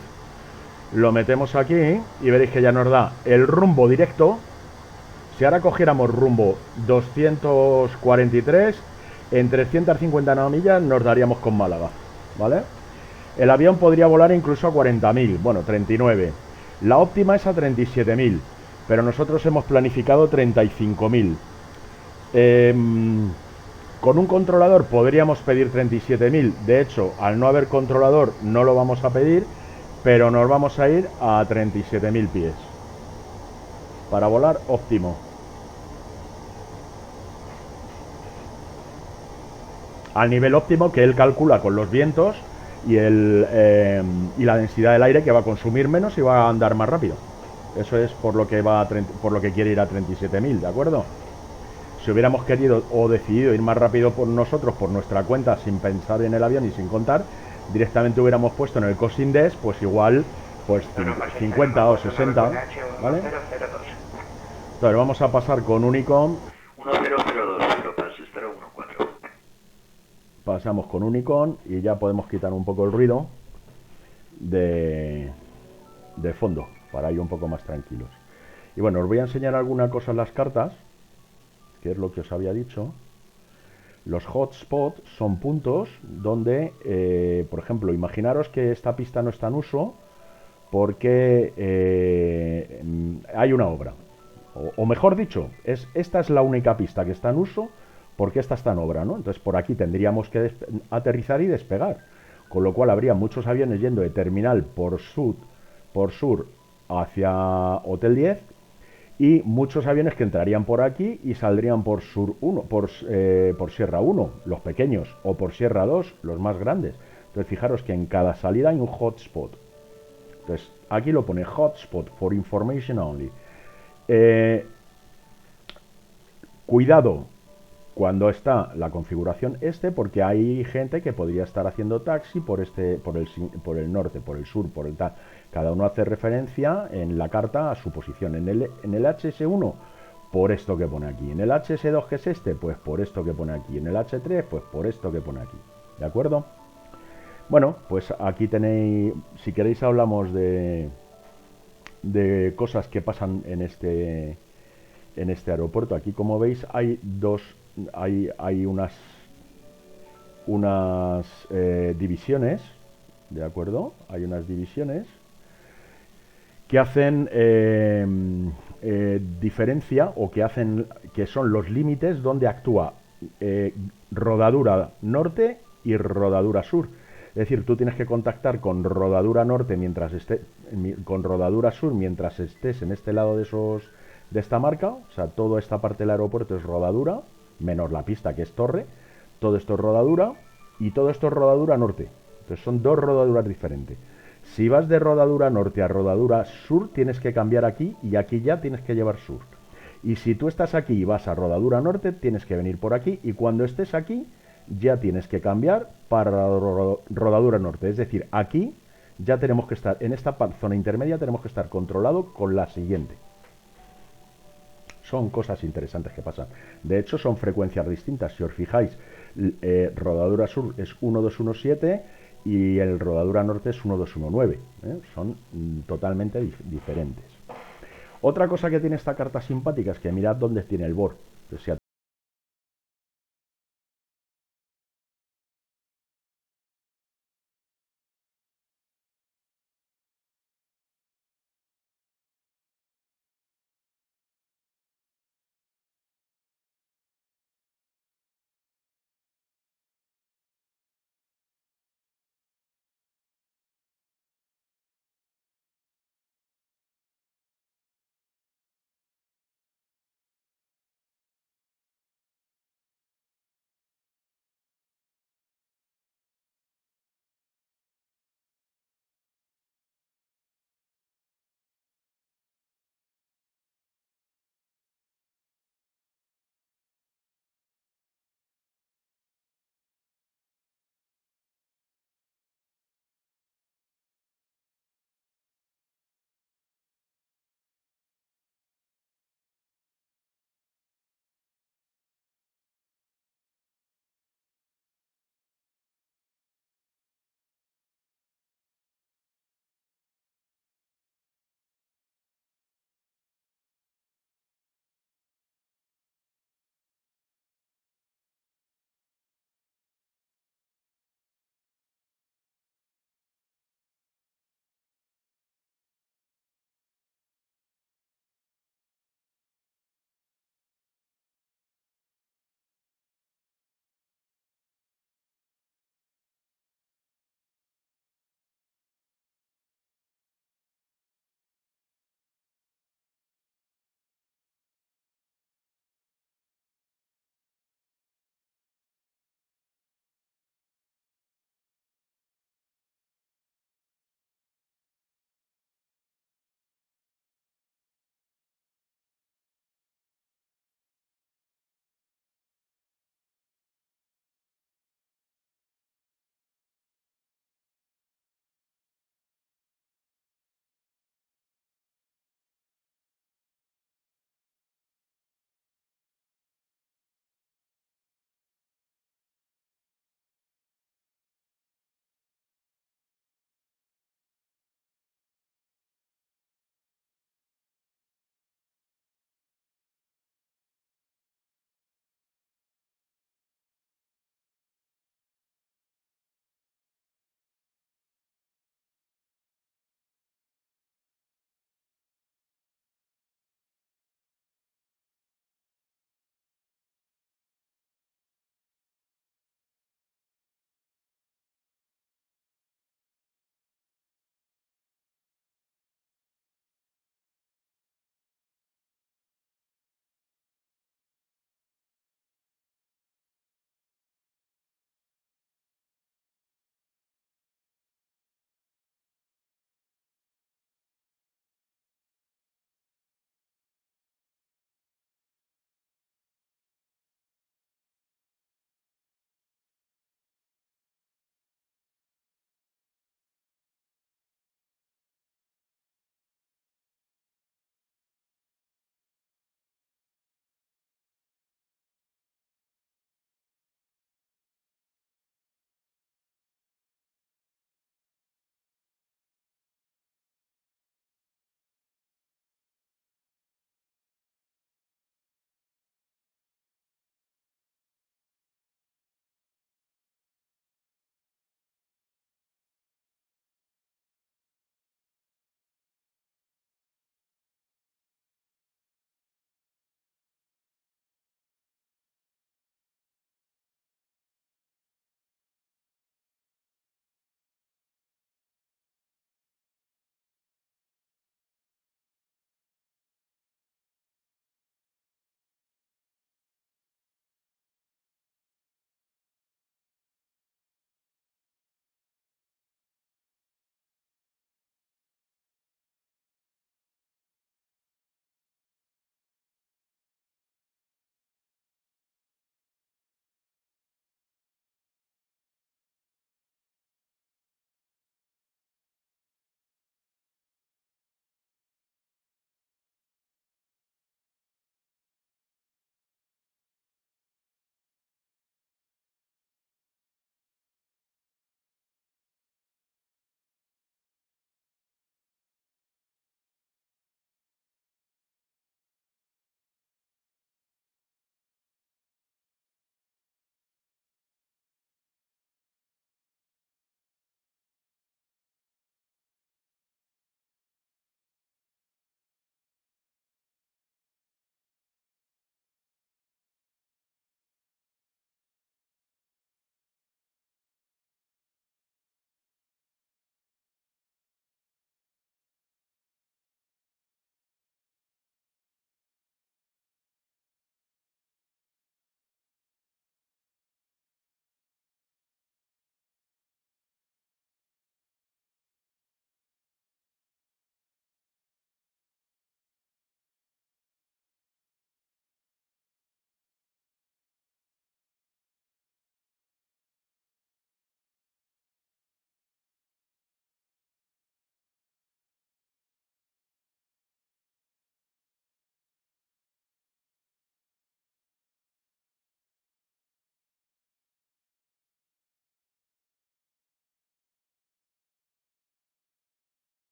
Lo metemos aquí y veréis que ya nos da el rumbo directo. Si ahora cogiéramos rumbo 243, en 350 millas nos daríamos con Málaga, ¿vale? El avión podría volar incluso a 40.000, bueno, 39. La óptima es a 37.000, pero nosotros hemos planificado 35.000. Con un controlador podríamos pedir 37.000. De hecho, al no haber controlador no lo vamos a pedir, pero nos vamos a ir a 37.000 pies para volar óptimo. Al nivel óptimo que él calcula con los vientos y la densidad del aire, que va a consumir menos y va a andar más rápido. Eso es por lo que quiere ir a 37.000, ¿de acuerdo? Si hubiéramos querido o decidido ir más rápido por nosotros, por nuestra cuenta, sin pensar en el avión y sin contar, directamente hubiéramos puesto en el cost index, pues igual, pues 50 o 60, ¿vale? Entonces vamos a pasar con Unicom. 1002 Europa 6014. Pasamos con Unicom y ya podemos quitar un poco el ruido de fondo, para ir un poco más tranquilos. Y bueno, os voy a enseñar alguna cosa en las cartas, que es lo que os había dicho. Los hotspots son puntos donde, por ejemplo, imaginaros que esta pista no está en uso porque hay una obra. O mejor dicho, esta es la única pista que está en uso porque esta está en obra, ¿no? Entonces por aquí tendríamos que aterrizar y despegar. Con lo cual habría muchos aviones yendo de terminal por sur hacia Hotel 10 y muchos aviones que entrarían por aquí y saldrían por Sur 1, por Sierra 1, los pequeños, o por Sierra 2, los más grandes. Entonces fijaros que en cada salida hay un hotspot. Entonces aquí lo pone hotspot for information only. Cuidado cuando está la configuración porque hay gente que podría estar haciendo taxi por el norte, por el sur, por el tal. Cada uno hace referencia en la carta a su posición. En el HS1, por esto que pone aquí. En el HS2, que es este, pues por esto que pone aquí. En el H3, pues por esto que pone aquí. ¿De acuerdo? Bueno, pues aquí tenéis, si queréis hablamos de cosas que pasan en este aeropuerto. Aquí, como veis, hay unas divisiones, ¿de acuerdo? Hay unas divisiones que hacen diferencia, o que son los límites donde actúa rodadura norte y rodadura sur. Es decir, tú tienes que contactar con rodadura norte con rodadura sur mientras estés en este lado de esta marca. O sea, toda esta parte del aeropuerto es rodadura, menos la pista, que es torre. Todo esto es rodadura. y todo esto es rodadura norte. Entonces son dos rodaduras diferentes. Si vas de rodadura norte a rodadura sur, tienes que cambiar aquí y aquí ya tienes que llevar sur. Y si tú estás aquí y vas a rodadura norte, tienes que venir por aquí y cuando estés aquí ya tienes que cambiar para rodadura norte. Es decir, aquí ya tenemos que estar, en esta zona intermedia tenemos que estar controlado con la siguiente. Son cosas interesantes que pasan. De hecho, son frecuencias distintas. Si os fijáis, rodadura sur es 1217 y el rodadura norte es 1219. Son totalmente diferentes. Otra cosa que tiene esta carta simpática es que mirad dónde tiene el bor. Si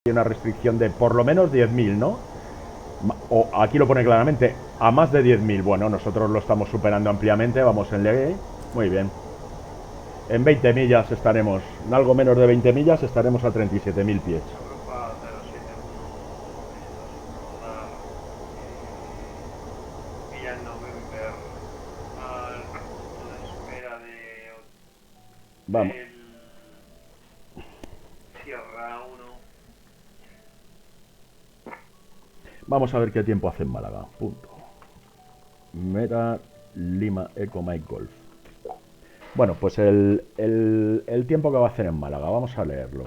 una restricción de por lo menos 10.000, ¿no? O aquí lo pone claramente, a más de 10.000. Bueno, nosotros lo estamos superando ampliamente, vamos en ley. Muy bien. En 20 millas estaremos, en algo menos de 20 millas estaremos a 37.000 pies. Europa 071, Villa November al punto de espera de Vamos. Sierra 1. Vamos a ver qué tiempo hace en Málaga. Punto. Meta Lima Eco Mike Golf. Bueno, pues el tiempo que va a hacer en Málaga, vamos a leerlo.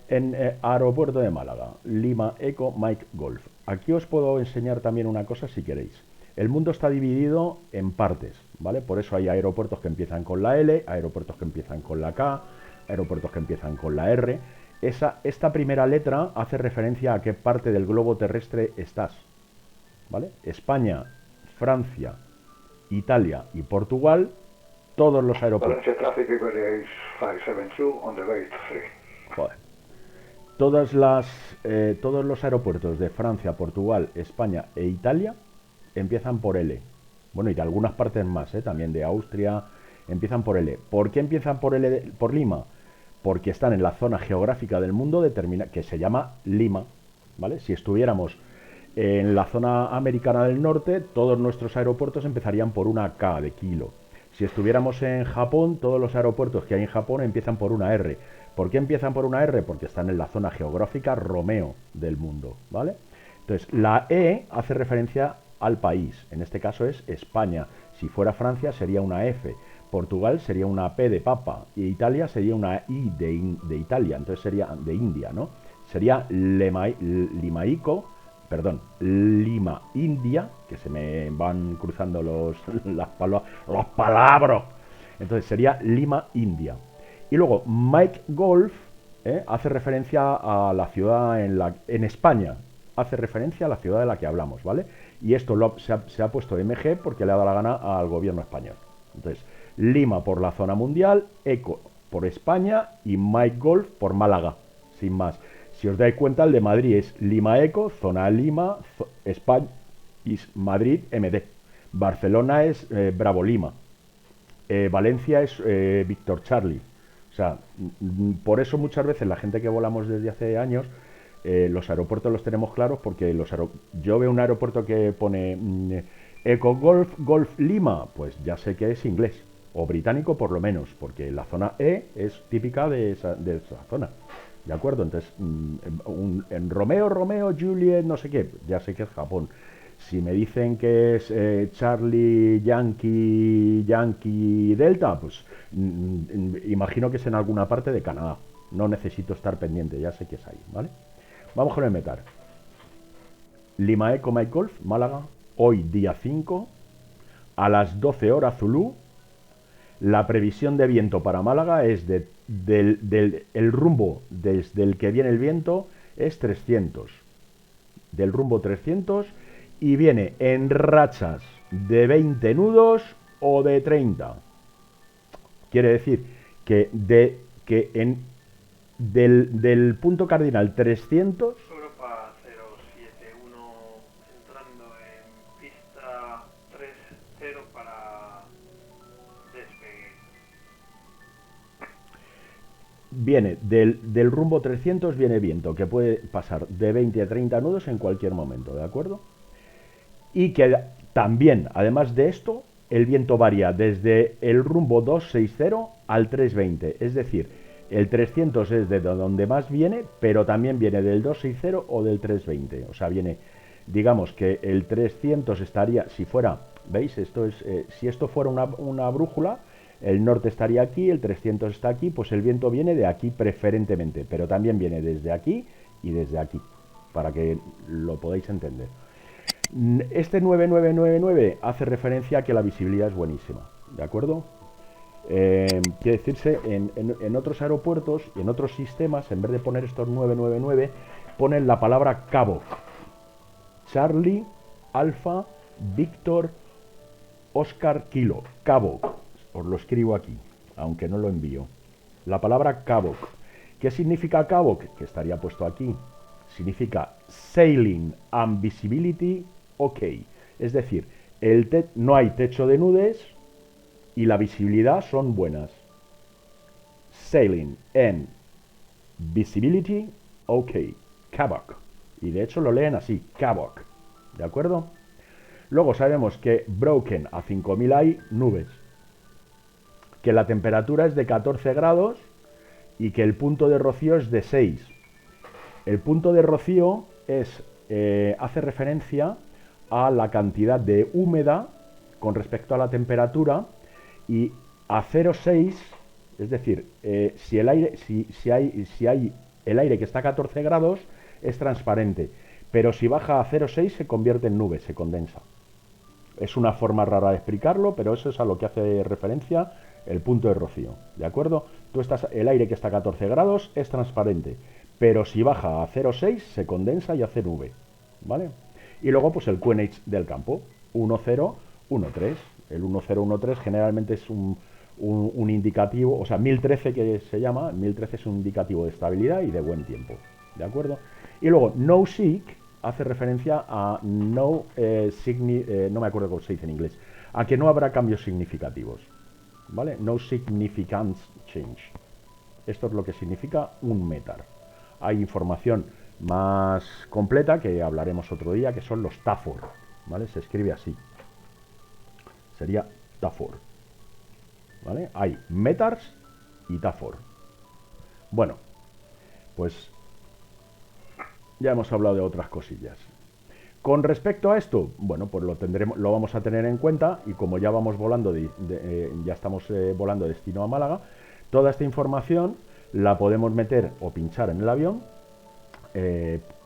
En aeropuerto de Málaga, Lima Eco Mike Golf. Aquí os puedo enseñar también una cosa si queréis. El mundo está dividido en partes, ¿vale? Por eso hay aeropuertos que empiezan con la L, aeropuertos que empiezan con la K, aeropuertos que empiezan con la R. Esta primera letra hace referencia a qué parte del globo terrestre estás, ¿vale? España, Francia, Italia y Portugal, todos los aeropuertos. Valencia traffic is 572 on the way to 3. Joder. Todos los aeropuertos de Francia, Portugal, España e Italia empiezan por L. Bueno, y de algunas partes más, también de Austria, empiezan por L. ¿Por qué empiezan por L, por Lima? Porque están en la zona geográfica del mundo que se llama Lima, ¿vale? Si estuviéramos en la zona americana del norte, todos nuestros aeropuertos empezarían por una K de kilo. Si estuviéramos en Japón, todos los aeropuertos que hay en Japón empiezan por una R. ¿Por qué empiezan por una R? Porque están en la zona geográfica Romeo del mundo, ¿vale? Entonces, la E hace referencia al país. En este caso es España. Si fuera Francia sería una F. Portugal sería una P de Papa. Y Italia sería una I de Italia. Entonces sería de India, ¿no? Sería Lima India, que se me van cruzando los palabras. Entonces sería Lima India. Y luego Mike Golf hace referencia a la ciudad en España. Hace referencia a la ciudad de la que hablamos, ¿vale? Y esto se ha puesto MG porque le ha dado la gana al gobierno español. Entonces, Lima por la zona mundial, Eco por España y Mike Golf por Málaga, sin más. Si os dais cuenta, el de Madrid es Lima Eco, zona Lima, España, y Madrid MD. Barcelona es Bravo Lima. Valencia es Víctor Charlie. O sea, por eso muchas veces la gente que volamos desde hace años, los aeropuertos los tenemos claros porque yo veo un aeropuerto que pone Eco Golf, Golf Lima, pues ya sé que es inglés, o británico por lo menos, porque la zona E es típica de esa zona. ¿De acuerdo? Entonces, en Romeo, Juliet, no sé qué, ya sé que es Japón. Si me dicen que es Charlie, Yankee, Delta, pues imagino que es en alguna parte de Canadá. No necesito estar pendiente, ya sé que es ahí, ¿vale? Vamos con el METAR. Lima Eco Mike Golf, Málaga, hoy día 5, a las 12 horas Zulu. La previsión de viento para Málaga es el rumbo desde el que viene el viento es 300. Del rumbo 300 y viene en rachas de 20 nudos o de 30. Quiere decir que del punto cardinal 300... Europa 071 entrando en pista 30 para despegue. Viene del rumbo 300 viene viento que puede pasar de 20 a 30 nudos en cualquier momento, ¿de acuerdo? Y que también, además de esto, el viento varía desde el rumbo 260 al 320, es decir, el 300 es de donde más viene, pero también viene del 260 o del 320, o sea, viene, digamos que el 300 estaría, si fuera, ¿veis? Esto es, si esto fuera una brújula, el norte estaría aquí, el 300 está aquí, pues el viento viene de aquí preferentemente, pero también viene desde aquí y desde aquí, para que lo podáis entender. Este 9999 hace referencia a que la visibilidad es buenísima, ¿de acuerdo? Quiere decirse, en otros aeropuertos y en otros sistemas, en vez de poner estos 999, ponen la palabra Cabo. Charlie, Alfa, Víctor, Oscar, Kilo. Cabo. Os lo escribo aquí, aunque no lo envío. La palabra Cabo. ¿Qué significa Cabo? Que estaría puesto aquí. significa sailing and visibility ok. Es decir, no hay techo de nudes y la visibilidad son buenas. Sailing and visibility ok. Kavok. Y de hecho lo leen así, Kavok. ¿De acuerdo? Luego sabemos que broken a 5000 hay nubes. Que la temperatura es de 14 grados y que el punto de rocío es de 6. El punto de rocío hace referencia a la cantidad de humedad con respecto a la temperatura, y a 0,6, es decir, si hay el aire que está a 14 grados es transparente, pero si baja a 0,6 se convierte en nube, se condensa. Es una forma rara de explicarlo, pero eso es a lo que hace referencia el punto de rocío, ¿de acuerdo? El aire que está a 14 grados es transparente, pero si baja a 0,6 se condensa y hace nube, ¿vale? Y luego pues el QNH del campo, 1013. El 1013 generalmente es un indicativo, o sea, 1013 que se llama, 1013 es un indicativo de estabilidad y de buen tiempo, ¿de acuerdo? Y luego no-seek hace referencia a no me acuerdo cómo se dice en inglés, a que no habrá cambios significativos, ¿vale? No significant change. Esto es lo que significa un METAR. Hay información más completa que hablaremos otro día, que son los TAFOR, ¿vale? Se escribe así. Sería TAFOR, ¿vale? Hay METARs y TAFOR. Bueno, pues ya hemos hablado de otras cosillas. Con respecto a esto, bueno, pues lo vamos a tener en cuenta, y como ya vamos volando, ya estamos volando destino a Málaga, toda esta información la podemos meter o pinchar en el avión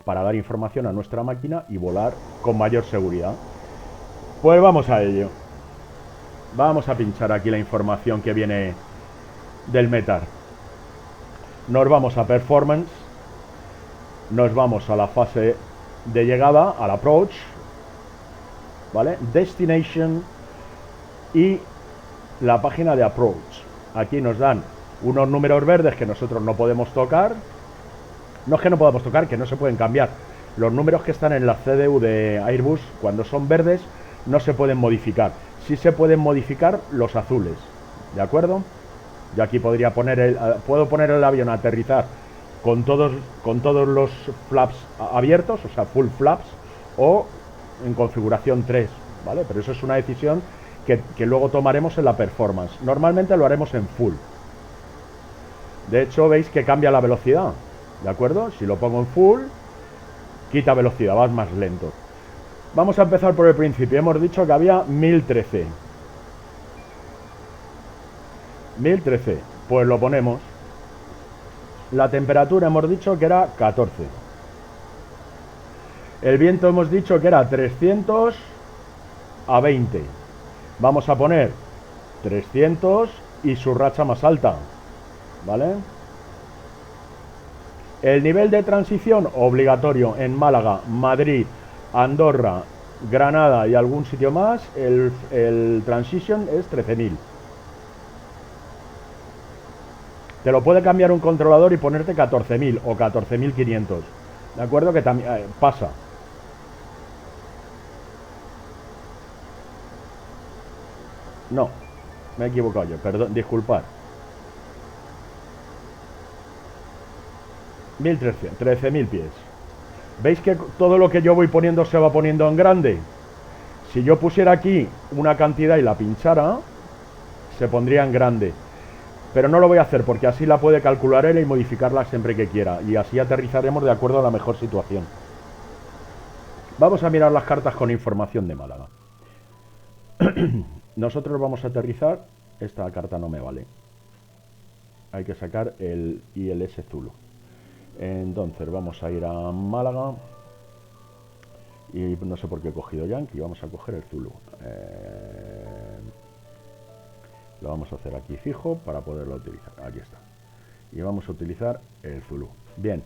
para dar información a nuestra máquina y volar con mayor seguridad. Pues vamos a ello. Vamos a pinchar aquí la información que viene del METAR. Nos vamos a Performance, nos vamos a la fase de llegada, al Approach, ¿vale? Destination y la página de Approach. Aquí nos dan unos números verdes que nosotros no podemos tocar. No es que no podamos tocar, que no se pueden cambiar. Los números que están en la CDU de Airbus, cuando son verdes, no se pueden modificar. Sí se pueden modificar los azules, ¿de acuerdo? Yo aquí puedo poner el avión a aterrizar con todos los flaps abiertos, o sea, full flaps, o en configuración 3, ¿vale? Pero eso es una decisión que luego tomaremos en la performance. Normalmente lo haremos en full. De hecho, veis que cambia la velocidad, ¿de acuerdo? Si lo pongo en full, quita velocidad, vas más lento. Vamos a empezar por el principio. Hemos dicho que había 1013. 1013, pues lo ponemos. La temperatura hemos dicho que era 14. El viento hemos dicho que era 300 a 20. Vamos a poner 300 y su racha más alta, ¿vale? El nivel de transición obligatorio en Málaga, Madrid, Andorra, Granada y algún sitio más, el transition es 13.000. Te lo puede cambiar un controlador y ponerte 14.000 o 14.500. ¿De acuerdo? Que también pasa. No, me he equivocado yo, perdón, disculpad. 13.000 pies. ¿Veis que todo lo que yo voy poniendo se va poniendo en grande? Si yo pusiera aquí una cantidad y la pinchara, se pondría en grande. Pero no lo voy a hacer porque así la puede calcular él y modificarla siempre que quiera. Y así aterrizaremos de acuerdo a la mejor situación. Vamos a mirar las cartas con información de Málaga. Nosotros vamos a aterrizar. Esta carta no me vale. Hay que sacar el ILS Zulu. Entonces vamos a ir a Málaga. Y no sé por qué he cogido Yankee. Vamos a coger el Zulu. Lo vamos a hacer aquí fijo para poderlo utilizar. Aquí está. Y vamos a utilizar el Zulu. Bien.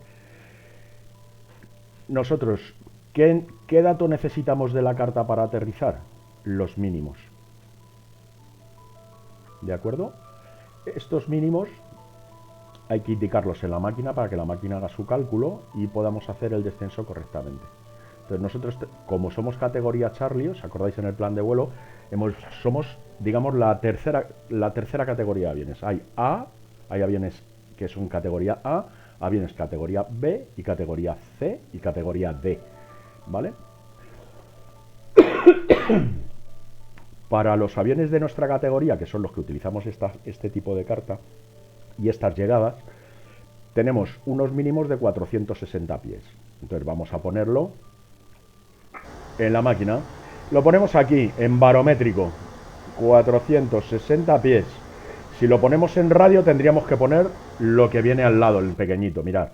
Nosotros, ¿qué dato necesitamos de la carta para aterrizar? Los mínimos. ¿De acuerdo? Estos mínimos hay que indicarlos en la máquina para que la máquina haga su cálculo y podamos hacer el descenso correctamente. Entonces nosotros, como somos categoría Charlie, ¿os acordáis en el plan de vuelo? Somos, digamos, la tercera categoría de aviones. Hay aviones que son categoría A, aviones categoría B y categoría C y categoría D, ¿vale? Para los aviones de nuestra categoría, que son los que utilizamos este tipo de carta y estas llegadas, tenemos unos mínimos de 460 pies. Entonces vamos a ponerlo en la máquina. Lo ponemos aquí, en barométrico, 460 pies. Si lo ponemos en radio tendríamos que poner lo que viene al lado, el pequeñito. Mirad,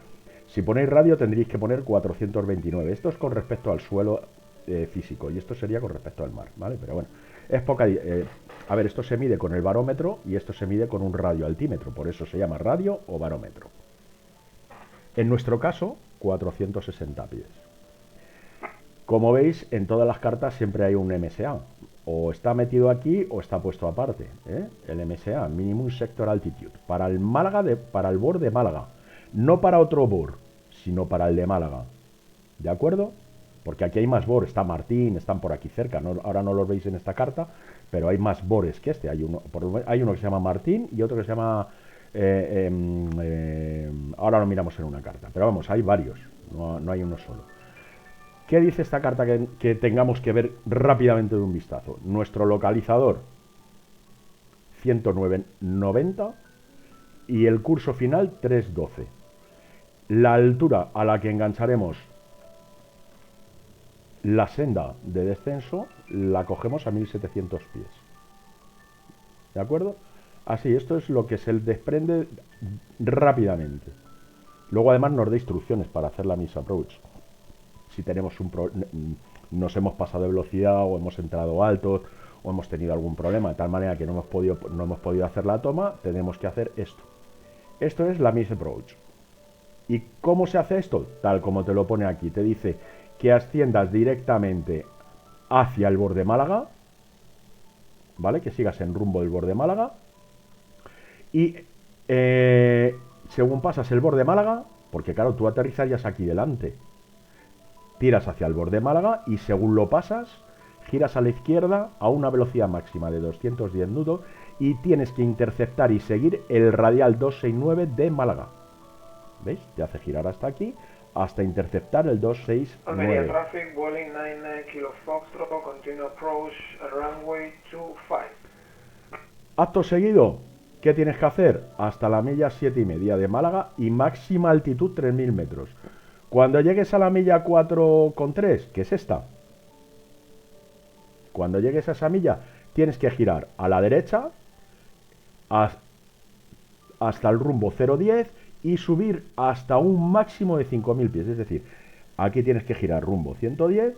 si ponéis radio tendríais que poner 429. Esto es con respecto al suelo físico y esto sería con respecto al mar, ¿vale? Pero bueno, es poca... a ver, esto se mide con el barómetro y esto se mide con un radioaltímetro, por eso se llama radio o barómetro. En nuestro caso, 460 pies. Como veis, en todas las cartas siempre hay un MSA. O está metido aquí o está puesto aparte, ¿eh? El MSA, Minimum Sector Altitude, para el Málaga, para el BOR de Málaga. No para otro BOR, sino para el de Málaga. ¿De acuerdo? Porque aquí hay más BOR, está Martín, están por aquí cerca. Ahora no los veis en esta carta, pero hay más BORes que este. Hay uno que se llama Martín y otro que se llama... ahora lo miramos en una carta. Pero vamos, hay varios, no hay uno solo. ¿Qué dice esta carta que tengamos que ver rápidamente de un vistazo? Nuestro localizador 109,90 y el curso final 312. La altura a la que engancharemos la senda de descenso la cogemos a 1700 pies. ¿De acuerdo? Así, esto es lo que se desprende rápidamente. Luego además nos da instrucciones para hacer la miss approach. Si tenemos nos hemos pasado de velocidad o hemos entrado altos o hemos tenido algún problema de tal manera que no hemos podido hacer la toma, tenemos que hacer esto. Esto es la miss approach. ¿Y cómo se hace esto? Tal como te lo pone aquí. Te dice que asciendas directamente hacia el borde Málaga, ¿vale? Que sigas en rumbo del borde Málaga y según pasas el borde Málaga, porque claro, tú aterrizarías aquí delante, tiras hacia el borde Málaga y según lo pasas, giras a la izquierda a una velocidad máxima de 210 nudos y tienes que interceptar y seguir el radial 269 de Málaga. ¿Veis? Te hace girar hasta aquí, hasta interceptar el 269. Almería Traffic, Boeing 99 Kilo Foxtrot, continue approach, runway 25. Acto seguido, ¿qué tienes que hacer? Hasta la milla 7,5 de Málaga y máxima altitud 3000 metros. Cuando llegues a la milla 4,3, que es esta, cuando llegues a esa milla, tienes que girar a la derecha hasta el rumbo 010 y subir hasta un máximo de 5000 pies. Es decir, aquí tienes que girar rumbo 110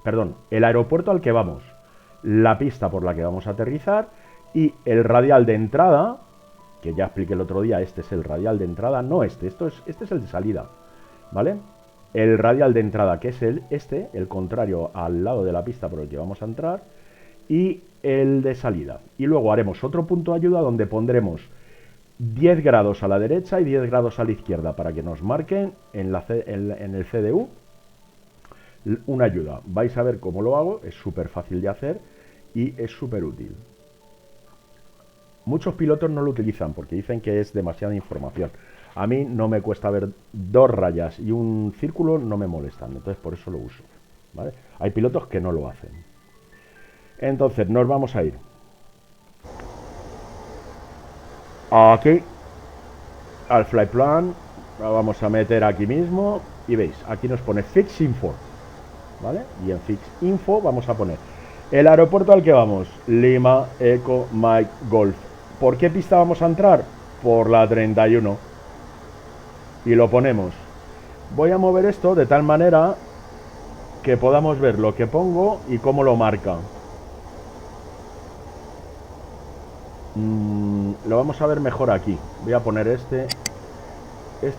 perdón, el aeropuerto al que vamos, la pista por la que vamos a aterrizar y el radial de entrada, que ya expliqué el otro día, este es el radial de entrada, no este es el de salida, ¿vale? El radial de entrada, que es el contrario al lado de la pista por el que vamos a entrar, y el de salida. Y luego haremos otro punto de ayuda donde pondremos 10 grados a la derecha y 10 grados a la izquierda para que nos marquen en el CDU una ayuda. Vais a ver cómo lo hago, es súper fácil de hacer y es súper útil. Muchos pilotos no lo utilizan porque dicen que es demasiada información. A mí no me cuesta ver 2 rayas y un círculo, no me molestan, entonces por eso lo uso, ¿vale? Hay pilotos que no lo hacen. Entonces nos vamos a ir aquí al flight plan, lo vamos a meter aquí mismo y veis, aquí nos pone Fix Info, ¿vale? Y en Fix Info vamos a poner el aeropuerto al que vamos, Lima Echo Mike Golf. ¿Por qué pista vamos a entrar? Por la 31 y lo ponemos. Voy a mover esto de tal manera que podamos ver lo que pongo y cómo lo marca. Lo vamos a ver mejor aquí. Voy a poner este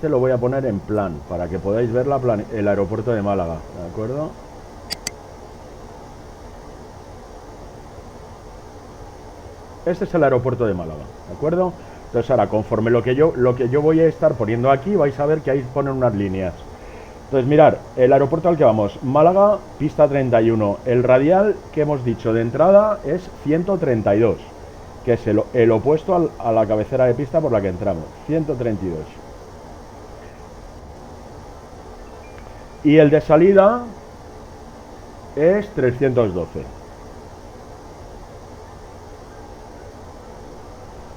lo voy a poner en plan para que podáis ver el aeropuerto de Málaga, ¿de acuerdo? Este es el aeropuerto de Málaga, ¿de acuerdo? Entonces ahora, conforme lo que yo voy a estar poniendo aquí, vais a ver que ahí ponen unas líneas. Entonces mirar, el aeropuerto al que vamos, Málaga, pista 31. El radial que hemos dicho de entrada es 132, que es el opuesto a la cabecera de pista por la que entramos, 132. Y el de salida es 312.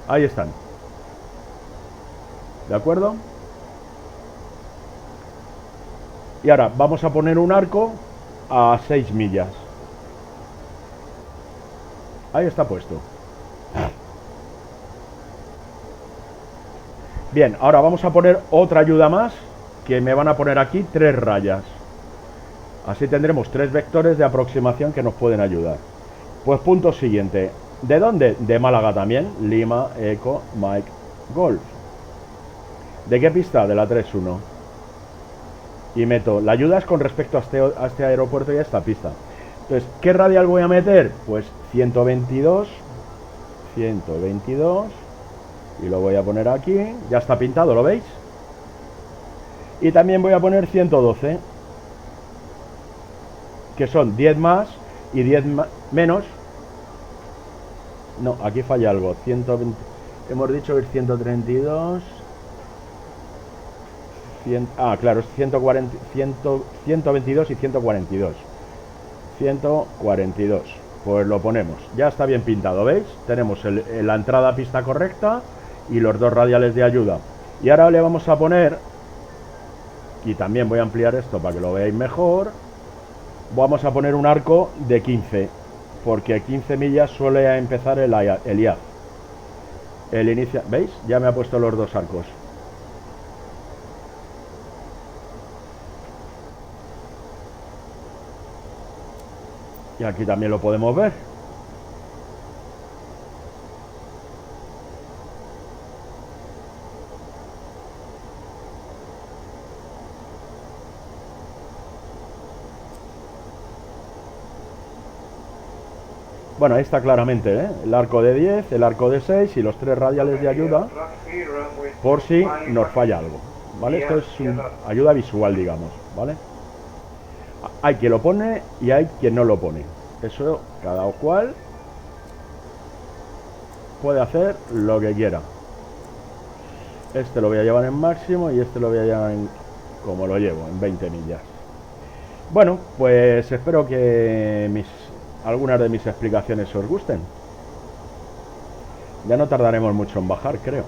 Ahí están. ¿De acuerdo? Y ahora vamos a poner un arco a 6 millas. Ahí está puesto. Bien, ahora vamos a poner otra ayuda más, que me van a poner aquí 3 rayas. Así tendremos 3 vectores de aproximación que nos pueden ayudar. Pues punto siguiente. ¿De dónde? De Málaga también. Lima, Echo, Mike, Golf. ¿De qué pista? De la 31. Y meto, la ayuda es con respecto a este aeropuerto y a esta pista. Entonces, ¿qué radial voy a meter? Pues 122, 122, y lo voy a poner aquí, ya está pintado, ¿lo veis? Y también voy a poner 112, que son 10 más y 10 menos. No, aquí falla algo, 120, hemos dicho que es 132... claro, es 122 y 142. 142. Pues lo ponemos. Ya está bien pintado, ¿veis? Tenemos la entrada a pista correcta y los 2 radiales de ayuda. Y ahora le vamos a poner, y también voy a ampliar esto para que lo veáis mejor, vamos a poner un arco de 15, porque 15 millas suele empezar el IAF. El inicio, ¿veis? Ya me ha puesto los 2 arcos. Y aquí también lo podemos ver. Bueno, ahí está claramente, ¿eh? El arco de 10, el arco de 6 y los 3 radiales de ayuda por si nos falla algo, ¿vale? Esto es ayuda visual, digamos, ¿vale? Hay quien lo pone y hay quien no lo pone. Eso cada cual puede hacer lo que quiera. Este lo voy a llevar en máximo y este lo voy a llevar en, como lo llevo, en 20 millas. Bueno, pues espero que algunas de mis explicaciones os gusten. Ya no tardaremos mucho en bajar, creo.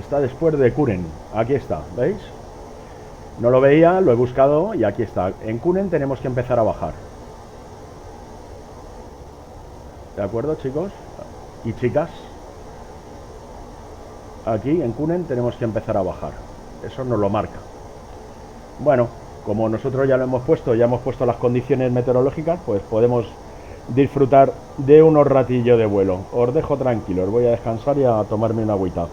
Está después de Kunen. Aquí está, ¿veis? No lo veía, lo he buscado y aquí está. En Kunen tenemos que empezar a bajar. ¿De acuerdo, chicos? Y chicas. Aquí en Kunen tenemos que empezar a bajar. Eso nos lo marca. Bueno, como nosotros ya lo hemos puesto, ya hemos puesto las condiciones meteorológicas, pues podemos disfrutar de unos ratillos de vuelo. Os dejo tranquilos, voy a descansar y a tomarme una agüita.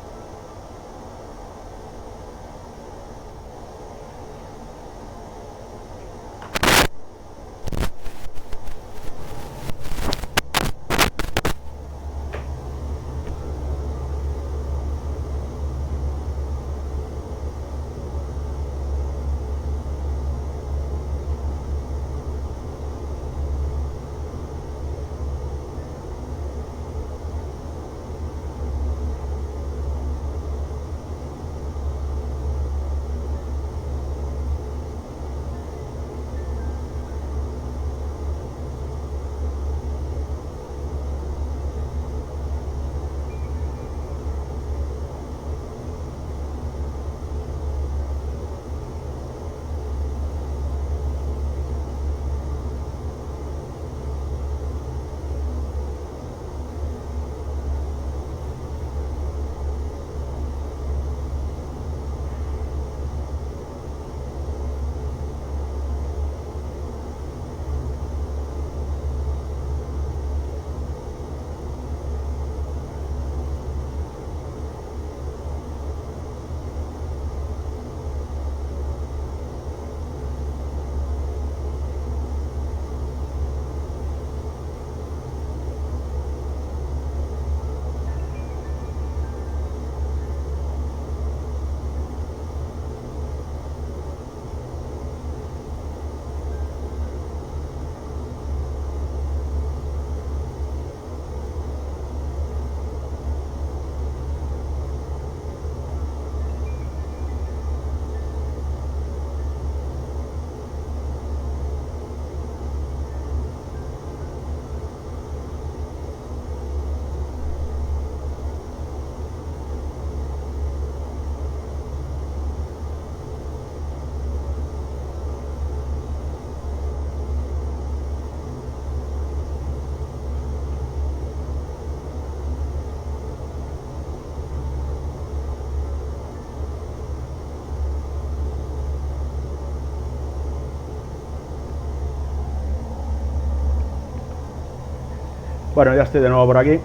Bueno, ya estoy de nuevo por aquí.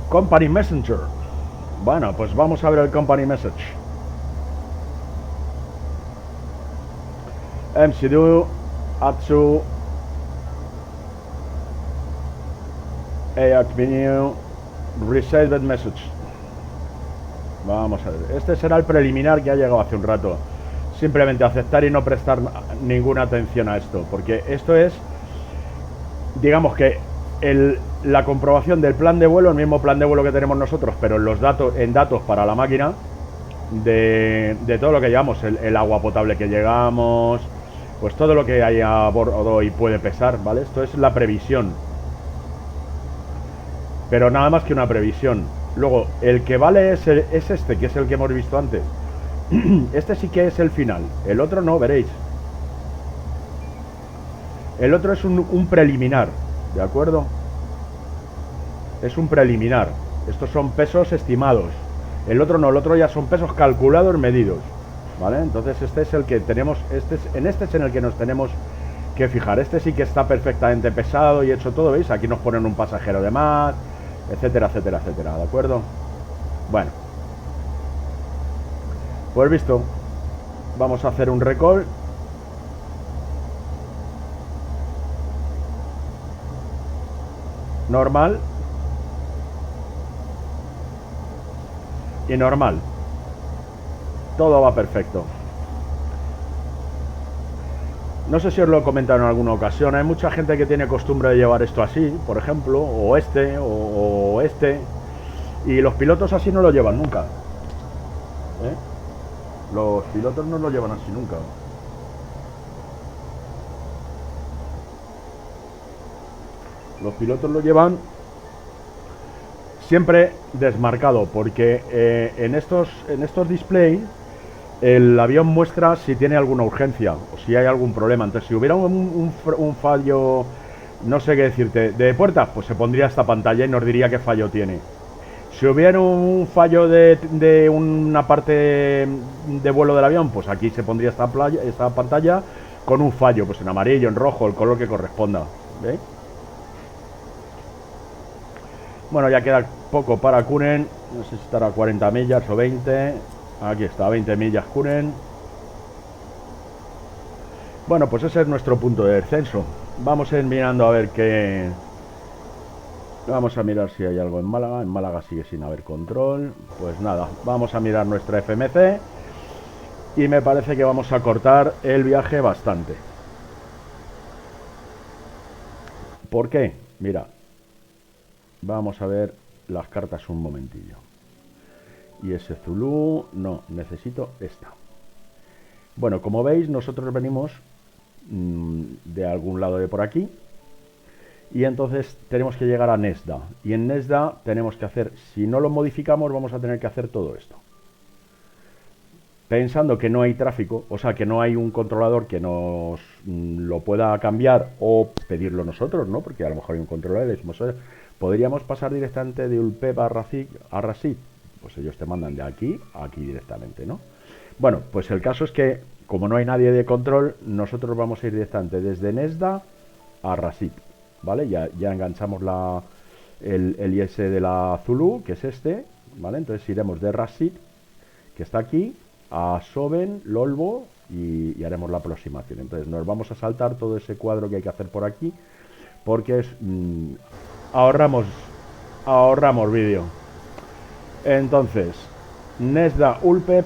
Company Messenger. Bueno, pues vamos a ver el Company Message. MCDU, Atsu, ARC Received Message. Vamos a ver. Este será el preliminar que ha llegado hace un rato. Simplemente aceptar y no prestar ninguna atención a esto, porque esto es, digamos que la comprobación del plan de vuelo, el mismo plan de vuelo que tenemos nosotros, pero en datos para la máquina, de todo lo que llevamos, el agua potable que llegamos, pues todo lo que hay a bordo y puede pesar, ¿vale? Esto es la previsión, pero nada más que una previsión. Luego, el que vale es este, que es el que hemos visto antes. Este sí que es el final, el otro no, veréis. El otro es un preliminar, ¿de acuerdo? Es un preliminar. Estos son pesos estimados. El otro no, el otro ya son pesos calculados, medidos, ¿vale? Entonces este es el que tenemos, en este es en el que nos tenemos que fijar. Este sí que está perfectamente pesado y hecho todo, ¿veis? Aquí nos ponen un pasajero de más, etcétera, etcétera, etcétera, ¿de acuerdo? Bueno, pues visto, vamos a hacer un recall. Normal y normal. Todo va perfecto. No sé si os lo he comentado en alguna ocasión. Hay mucha gente que tiene costumbre de llevar esto así, por ejemplo, o este, y los pilotos así no lo llevan nunca, ¿eh? Los pilotos no lo llevan así nunca. Los pilotos lo llevan siempre desmarcado, porque en estos displays el avión muestra si tiene alguna urgencia o si hay algún problema. Entonces, si hubiera un fallo, no sé qué decirte, de puertas, pues se pondría esta pantalla y nos diría qué fallo tiene. Si hubiera un fallo de una parte de vuelo del avión, pues aquí se pondría esta pantalla con un fallo, pues en amarillo, en rojo, el color que corresponda. ¿Veis? Bueno, ya queda poco para Kunen. No sé si estará a 40 millas o 20. Aquí está, 20 millas Kunen. Bueno, pues ese es nuestro punto de descenso. Vamos a ir mirando a ver qué... Vamos a mirar si hay algo en Málaga. En Málaga sigue sin haber control. Pues nada, vamos a mirar nuestra FMC. Y me parece que vamos a cortar el viaje bastante. ¿Por qué? Mira, vamos a ver las cartas un momentillo. Y ese Zulu, no, necesito esta. Bueno, como veis, nosotros venimos de algún lado de por aquí. Y entonces tenemos que llegar a Nesda. Y en Nesda tenemos que hacer, si no lo modificamos, vamos a tener que hacer todo esto. Pensando que no hay tráfico, o sea, que no hay un controlador que nos lo pueda cambiar o pedirlo nosotros, ¿no? Porque a lo mejor hay un controlador y le decimos, ¿podríamos pasar directamente de Ulpep a Rasid? Pues ellos te mandan de aquí a aquí directamente, ¿no? Bueno, pues el caso es que, como no hay nadie de control, nosotros vamos a ir directamente desde Nesda a Rasid, ¿vale? Ya enganchamos el IS de la Zulu, que es este, ¿vale? Entonces iremos de Rasid, que está aquí, a Soven, Lolbo y haremos la aproximación. Entonces nos vamos a saltar todo ese cuadro que hay que hacer por aquí, porque es ahorramos vídeo. Entonces, Nesda Ulpep.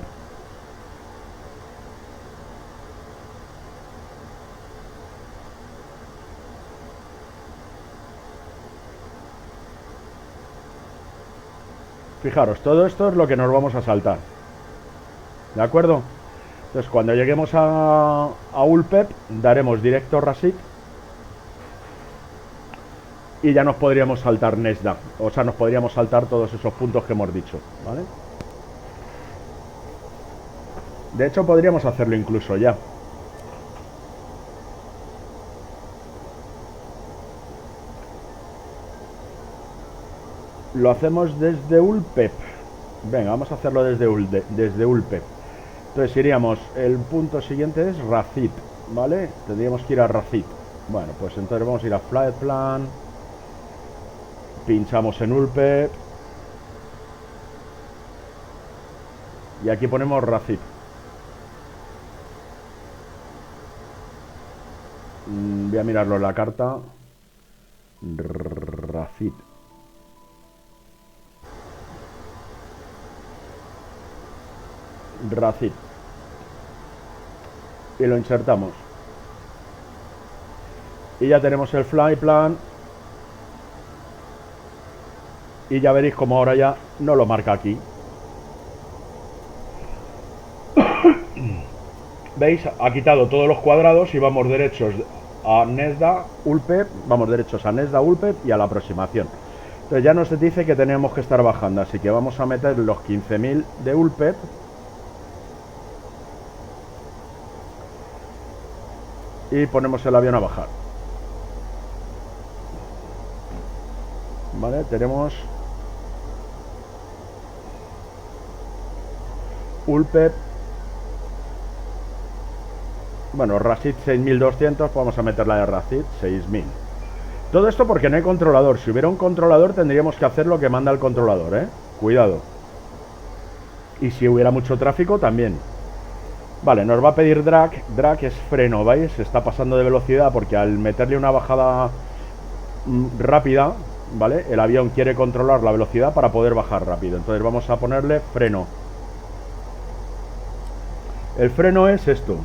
Fijaros, todo esto es lo que nos vamos a saltar. ¿De acuerdo? Entonces, cuando lleguemos a Ulpep, daremos directo Rasid. Y ya nos podríamos saltar Nesda. O sea, nos podríamos saltar todos esos puntos que hemos dicho, ¿vale? De hecho, podríamos hacerlo incluso ya. Lo hacemos desde Ulpep. Venga, vamos a hacerlo desde Ulpep. Entonces iríamos, el punto siguiente es Rasid, ¿vale? Tendríamos que ir a Rasid. Bueno, pues entonces vamos a ir a Flight Plan. Pinchamos en Ulpep. Y aquí ponemos Rasid. Voy a mirarlo en la carta. Rasid. Rasid. Y lo insertamos. Y ya tenemos el flight plan. Y ya veréis como ahora ya no lo marca aquí. ¿Veis? Ha quitado todos los cuadrados y vamos derechos a Nesda, Ulpep. Vamos derechos a Nesda, Ulpep y a la aproximación. Entonces ya nos dice que tenemos que estar bajando. Así que vamos a meter los 15.000 de Ulpep. Y ponemos el avión a bajar. Vale, tenemos Ulpep. Bueno, Rasid 6.200, pues vamos a meter la de Rasid 6.000. Todo esto porque no hay controlador. Si hubiera un controlador tendríamos que hacer lo que manda el controlador, ¿eh? Cuidado. Y si hubiera mucho tráfico también. Vale, nos va a pedir drag. Drag es freno, ¿veis? Se está pasando de velocidad porque al meterle una bajada rápida, ¿vale? El avión quiere controlar la velocidad para poder bajar rápido. Entonces vamos a ponerle freno. El freno es esto.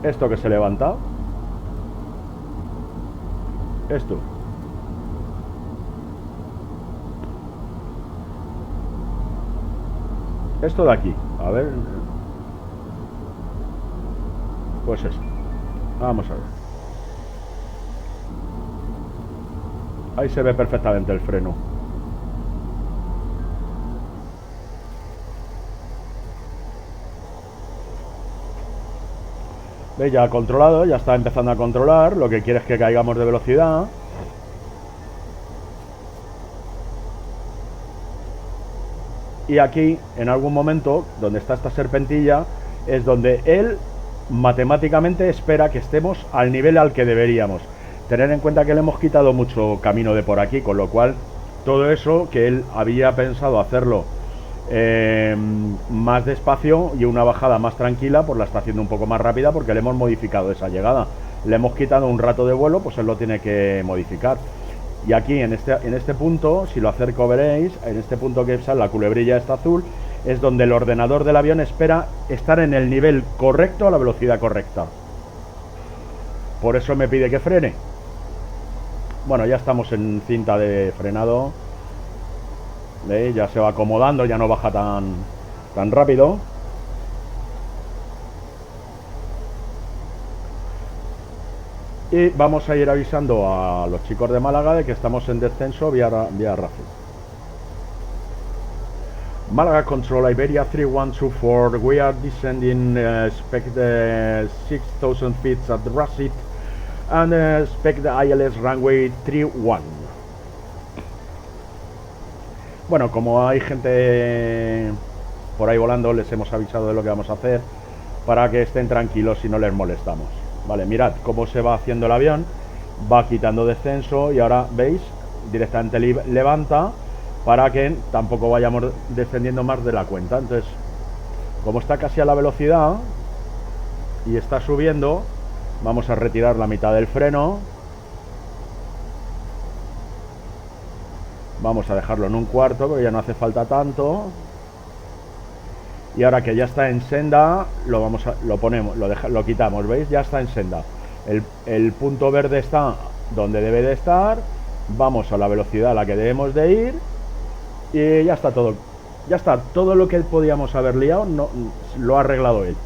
Esto que se levanta. Esto. Esto de aquí. A ver. Pues esto. Vamos a ver. Ahí se ve perfectamente el freno. ¿Veis? Ya ha controlado, ya está empezando a controlar. Lo que quiere es que caigamos de velocidad. Y aquí, en algún momento, donde está esta serpentilla, es donde él matemáticamente espera que estemos al nivel al que deberíamos. Tener en cuenta que le hemos quitado mucho camino de por aquí, con lo cual todo eso que él había pensado hacerlo más despacio y una bajada más tranquila, pues la está haciendo un poco más rápida porque le hemos modificado esa llegada. Le hemos quitado un rato de vuelo, pues él lo tiene que modificar. Y aquí en este punto, si lo acerco veréis, en este punto que sale la culebrilla esta azul, es donde el ordenador del avión espera estar en el nivel correcto a la velocidad correcta. Por eso me pide que frene. Bueno, ya estamos en cinta de frenado. ¿Veis? Ya se va acomodando, ya no baja tan rápido. Y vamos a ir avisando a los chicos de Málaga de que estamos en descenso vía RACE. Málaga Control Iberia 3124, we are descending, expect 6,000 feet at Racit and expect the ILS runway 31. Bueno, como hay gente por ahí volando, les hemos avisado de lo que vamos a hacer para que estén tranquilos y no les molestamos. Vale, mirad cómo se va haciendo el avión, va quitando descenso y ahora, ¿veis? Directamente levanta para que tampoco vayamos descendiendo más de la cuenta. Entonces, como está casi a la velocidad y está subiendo, vamos a retirar la mitad del freno. Vamos a dejarlo en un cuarto porque ya no hace falta tanto. Y ahora que ya está en senda, lo quitamos, ¿veis? Ya está en senda. El punto verde está donde debe de estar. Vamos a la velocidad a la que debemos de ir. Y ya está todo. Ya está, todo lo que podíamos haber liado lo ha arreglado él.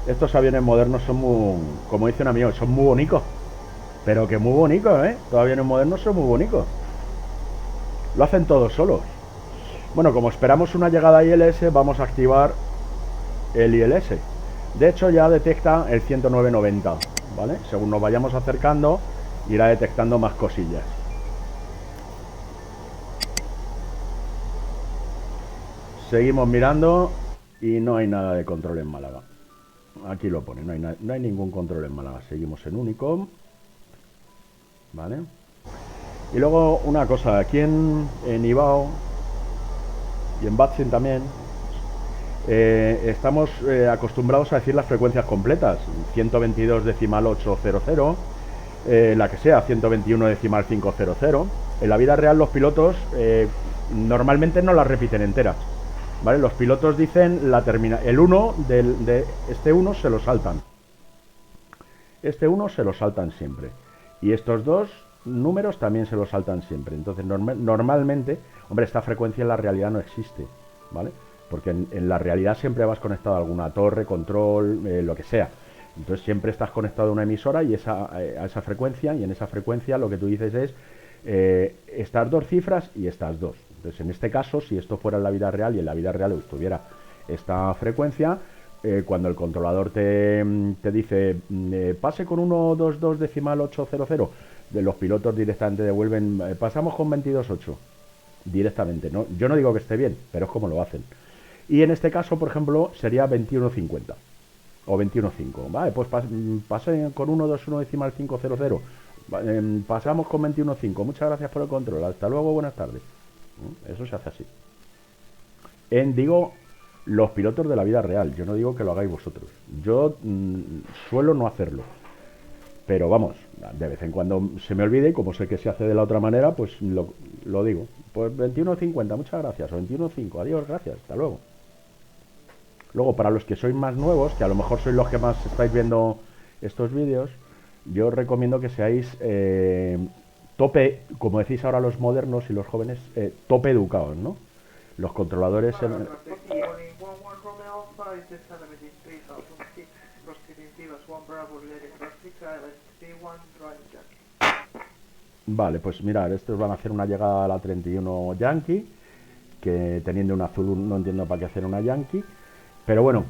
Estos aviones modernos son muy, como dice un amigo, son muy bonitos. Pero que muy bonitos, ¿eh? Los aviones modernos son muy bonitos. Lo hacen todos solos. Bueno, como esperamos una llegada ILS, vamos a activar el ILS. De hecho, ya detecta el 109.90, ¿vale? Según nos vayamos acercando, irá detectando más cosillas. Seguimos mirando y no hay nada de control en Málaga. Aquí lo pone, no hay ningún control en Málaga. Seguimos en Unicom, ¿vale? Y luego una cosa, aquí en Ibao y en Batsin también estamos acostumbrados a decir las frecuencias completas, 122,800, la que sea, 121,500. En la vida real los pilotos normalmente no las repiten enteras, ¿vale? Los pilotos dicen el 1 de este 1 se lo saltan. Este 1 se lo saltan siempre. Y estos dos números también se lo saltan siempre. Entonces, normalmente, hombre, esta frecuencia en la realidad no existe, ¿vale? Porque en la realidad siempre vas conectado a alguna torre, control, lo que sea. Entonces siempre estás conectado a una emisora y a esa frecuencia, y en esa frecuencia lo que tú dices es estas dos cifras y estas dos. Entonces, en este caso, si esto fuera en la vida real y en la vida real estuviera esta frecuencia, cuando el controlador te dice pase con 122,800, de los pilotos directamente devuelven pasamos con 22,8 directamente, ¿no? Yo no digo que esté bien, pero es como lo hacen. Y en este caso, por ejemplo, sería 21,50 o 21,5. Vale, pues pasen con 121,500. Pasamos con 21,5. Muchas gracias por el control. Hasta luego, buenas tardes. Eso se hace así. Digo los pilotos de la vida real. Yo no digo que lo hagáis vosotros. Yo suelo no hacerlo. Pero vamos, de vez en cuando se me olvide y como sé que se hace de la otra manera, pues lo digo. Pues 21,50, muchas gracias. O 21,5, adiós, gracias, hasta luego. Luego, para los que sois más nuevos, que a lo mejor sois los que más estáis viendo estos vídeos, yo os recomiendo que seáis tope, como decís ahora los modernos y los jóvenes, tope educados, ¿no? Los controladores... flight descending within 3000 feet, proceeding Divas 1 Bravo, letting traffic island C1, dry Yankee. Vale, pues mirad, estos van a hacer una llegada a la 31 Yankee, que teniendo un azul no entiendo para qué hacer una Yankee, pero bueno,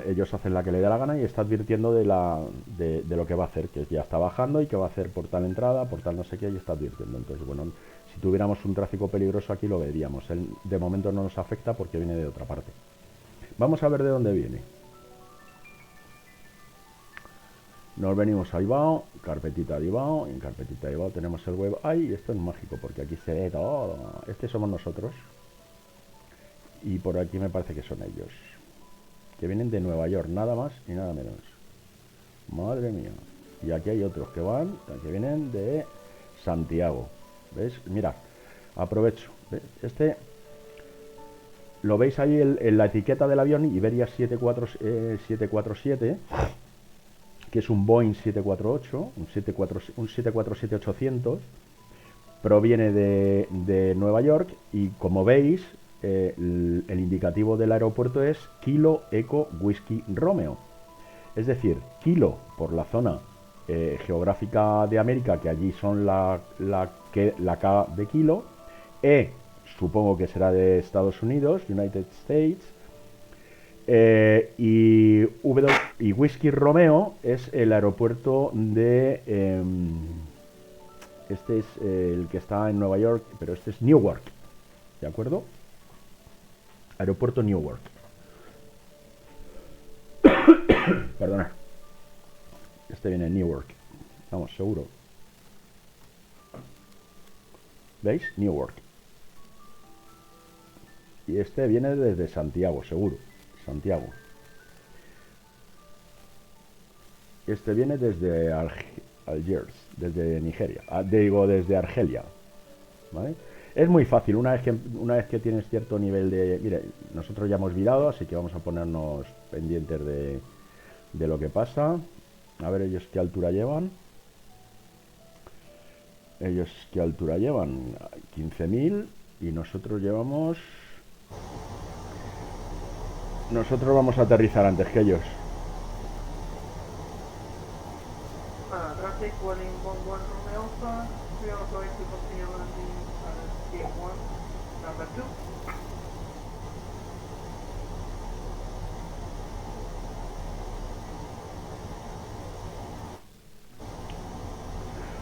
ellos hacen la que le da la gana y está advirtiendo de lo que va a hacer, que ya está bajando y que va a hacer por tal entrada, por tal no sé qué, y está advirtiendo. Entonces, bueno, si tuviéramos un tráfico peligroso aquí lo veríamos. Él de momento no nos afecta porque viene de otra parte. Vamos a ver de dónde viene. Nos venimos a Ibao, carpetita de Ibao, y en carpetita de Ibao tenemos el web. ¡Ay! Esto es mágico porque aquí se ve todo. Este somos nosotros. Y por aquí me parece que son ellos. Que vienen de Nueva York, nada más y nada menos. Madre mía. Y aquí hay otros que que vienen de Santiago. ¿Ves? Mirad, aprovecho. ¿Ves? Este, lo veis ahí en la etiqueta del avión, Iberia 747, que es un Boeing 748, un 747-800, proviene de Nueva York y como veis, el indicativo del aeropuerto es Kilo Eco Whisky Romeo. Es decir, Kilo por la zona geográfica de América, que allí son la K de Kilo, E supongo que será de Estados Unidos, United States, y Whisky Romeo es el aeropuerto de... este es el que está en Nueva York, pero este es Newark, ¿de acuerdo? Aeropuerto Newark. Perdona. Este viene de Newark. Vamos, seguro. ¿Veis? Newark. Y este viene desde Santiago, seguro. Santiago. Este viene desde Algiers, desde Nigeria. Digo, desde Argelia. ¿Vale? Es muy fácil, una vez que tienes cierto nivel de... Mire, nosotros ya hemos virado, así que vamos a ponernos pendientes de lo que pasa. A ver ellos qué altura llevan. Ellos qué altura llevan. 15.000 y nosotros llevamos... Nosotros vamos a aterrizar antes que ellos. Traffic 1 in 11 Romeo Alpha, we are going to continue landing C1, number 2.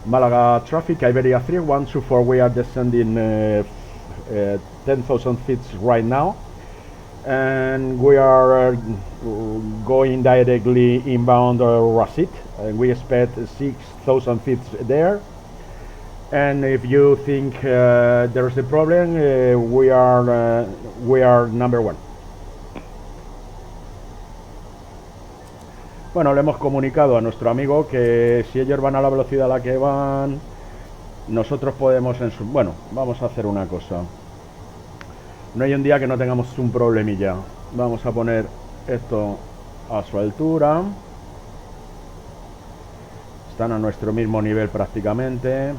Malaga traffic, Iberia 3124, we are descending 10,000 feet right now. And we are going directly inbound Rasit, and we expect 6,000 feet there. And if you think there is a problem, we are number one. Bueno, le hemos comunicado a nuestro amigo que si ellos van a la velocidad a la que van, nosotros podemos bueno, vamos a hacer una cosa. No hay un día que no tengamos un problemilla. Vamos a poner esto a su altura. Están a nuestro mismo nivel prácticamente.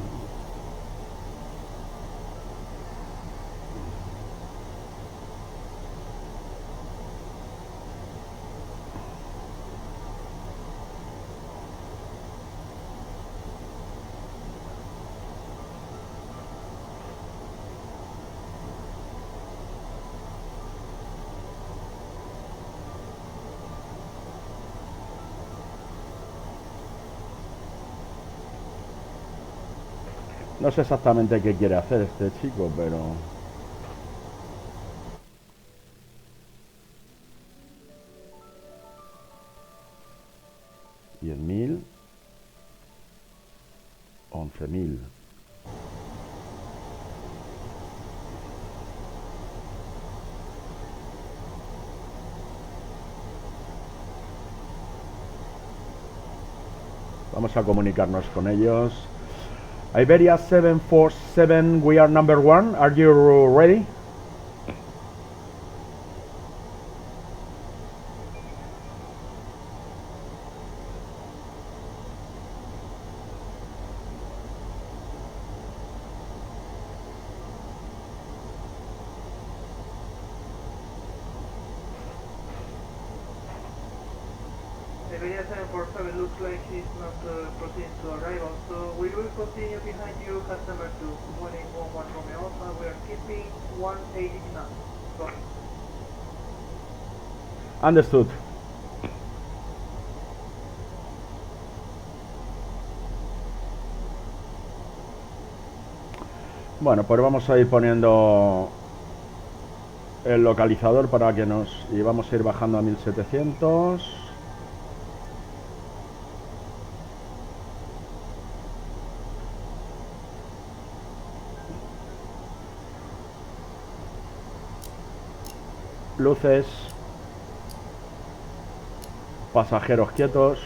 No sé exactamente qué quiere hacer este chico, pero... 10.000, 11.000. Vamos a comunicarnos con ellos. Iberia 747, we are number one. Are you ready? Iberia 747 looks like she's not proceeding to arrival, so we will continue behind you, customer 2, Boeing 11 Romeo Alpha, we are keeping 180 knots. Go. Understood. Bueno, pues vamos a ir poniendo el localizador para que nos... y vamos a ir bajando a 1700. Luces. Pasajeros quietos.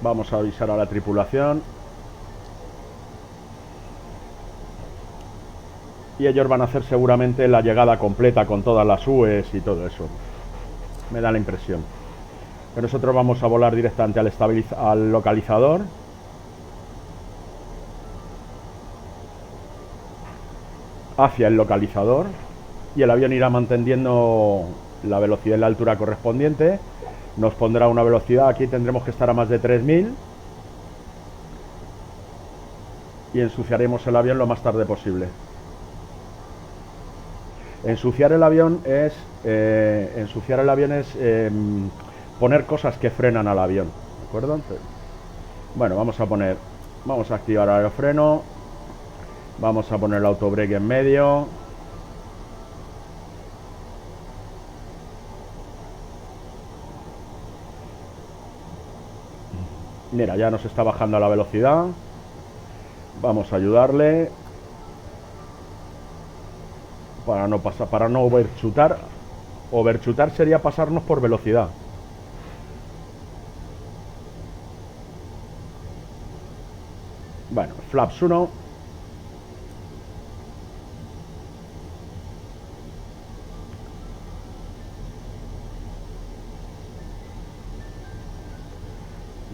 Vamos a avisar a la tripulación. Y ellos van a hacer seguramente la llegada completa con todas las UEs y todo eso. Me da la impresión. Pero nosotros vamos a volar directamente al localizador. Hacia el localizador. Y el avión irá manteniendo la velocidad y la altura correspondiente. Nos pondrá una velocidad. Aquí tendremos que estar a más de 3000. Y ensuciaremos el avión lo más tarde posible. Ensuciar el avión es poner cosas que frenan al avión, ¿de acuerdo? Entonces, bueno, vamos a activar el aerofreno, vamos a poner el autobrake en medio. Mira, ya nos está bajando la velocidad. Vamos a ayudarle. Para no overshootar. Overshootar sería pasarnos por velocidad. Bueno, flaps 1.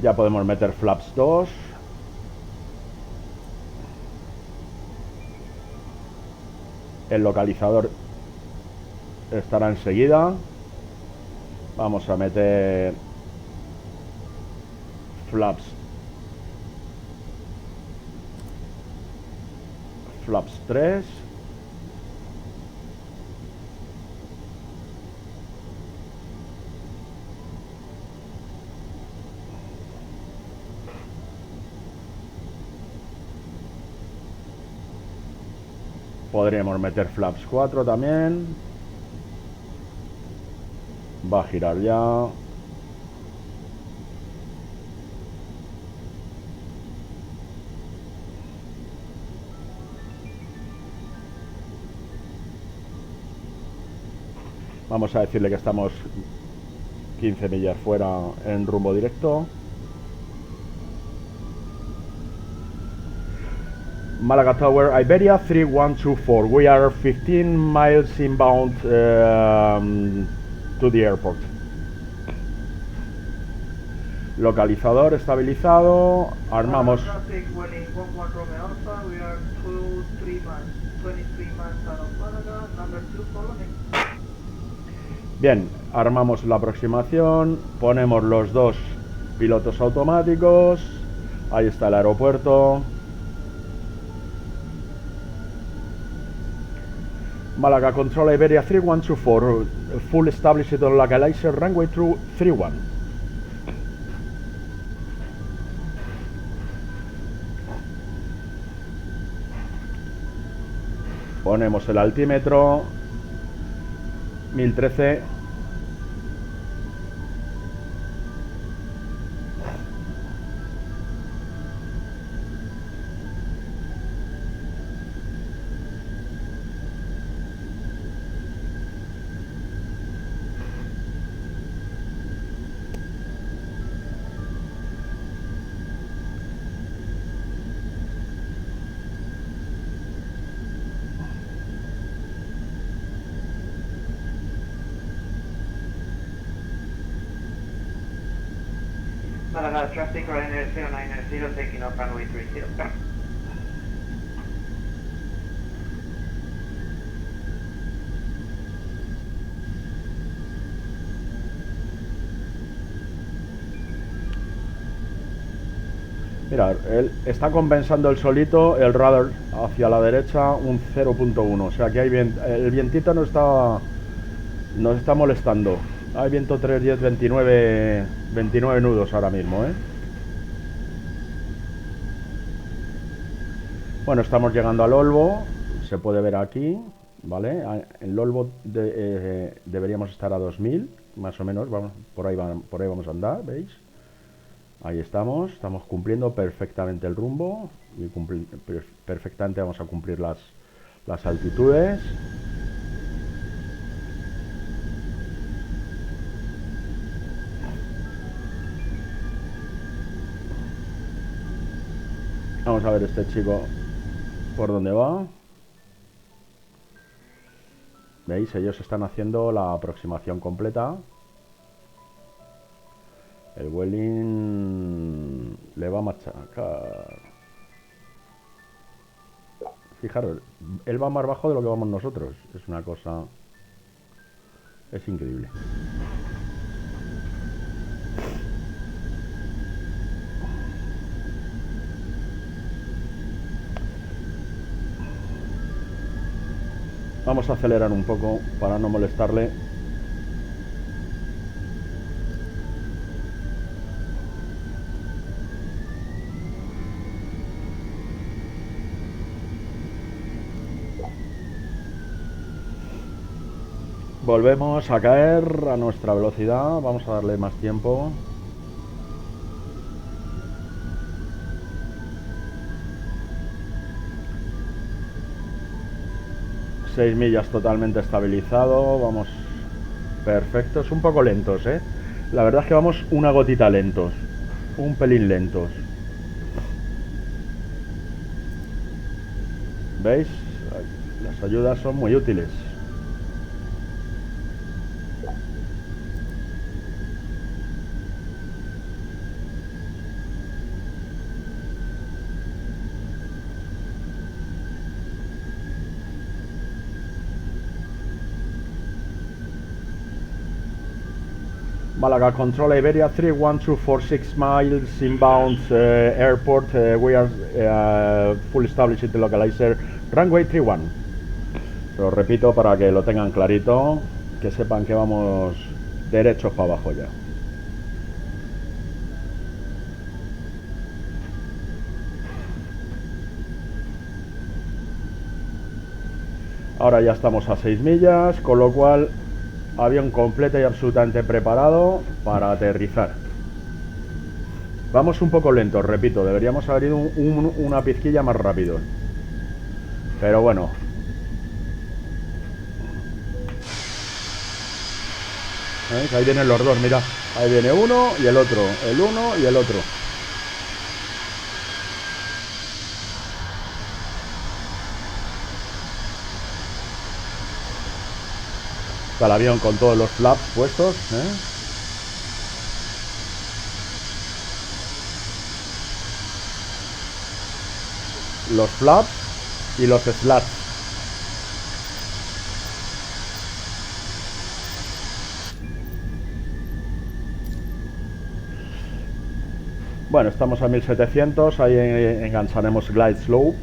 Ya podemos meter flaps 2. El localizador estará enseguida. Vamos a meter flaps 3. Podríamos meter flaps 4 también. Va a girar ya. Vamos a decirle que estamos 15 millas fuera en rumbo directo. Malaga Tower, Iberia 3124. We are 15 miles inbound to the airport. Localizador estabilizado. Armamos. Traffic, Welling 11 Romeo Alpha, we are 23 miles out of Malaga, number 2 following. Bien, armamos la aproximación. Ponemos los dos pilotos automáticos. Ahí está el aeropuerto. Malaga Control Iberia 3124, full established on localizer runway 31. Ponemos el altímetro 1013. Malaga traffic, Ryanair 0990, taking off runway 30. Mira, él está compensando el solito el radar hacia la derecha un 0.1, o sea que hay el vientito nos está molestando. Hay viento 3, 10, 29 nudos ahora mismo, ¿eh? Bueno, estamos llegando al Olvo, se puede ver aquí, ¿vale? En el Olvo deberíamos estar a 2000, más o menos, vamos, por ahí vamos a andar, ¿veis? Ahí estamos cumpliendo perfectamente el rumbo y perfectamente vamos a cumplir las altitudes. Vamos a ver este chico por dónde va. ¿Veis? Ellos están haciendo la aproximación completa. El Welling le va a machacar. Fijaros, él va más bajo de lo que vamos nosotros. Es una cosa... es increíble. Vamos a acelerar un poco para no molestarle. Volvemos a caer a nuestra velocidad. Vamos a darle más tiempo. Seis millas totalmente estabilizado. Vamos perfectos, un poco lentos, ¿eh? La verdad es que vamos una gotita lentos, un pelín lentos. ¿Veis? Las ayudas son muy útiles. Malaga Control Iberia 31246 miles inbound airport. We are full established in the localizer runway 31. Lo repito para que lo tengan clarito, que sepan que vamos derechos para abajo ya. Ahora ya estamos a 6 millas, con lo cual avión completo y absolutamente preparado para aterrizar. Vamos un poco lentos, repito, deberíamos haber ido una pizquilla más rápido. Pero bueno. ¿Veis? Ahí vienen los dos, mira. Ahí viene uno y el otro, el uno y el otro. Está el avión con todos los flaps puestos, ¿eh? Los flaps y los slats. Bueno, estamos a 1700, ahí engancharemos Glide Slope.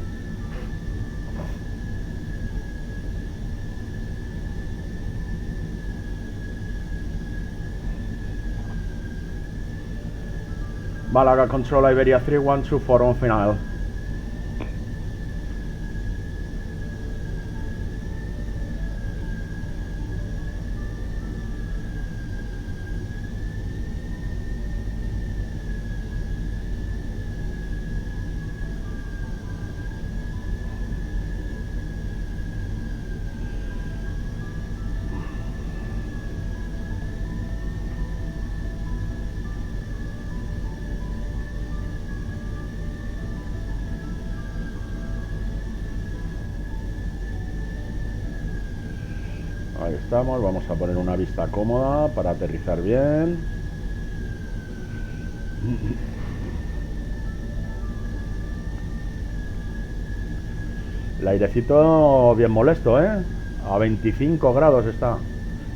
Málaga Control Iberia 3124 on final. Ahí estamos, vamos a poner una vista cómoda para aterrizar bien. El airecito bien molesto, ¿eh? A 25 grados está.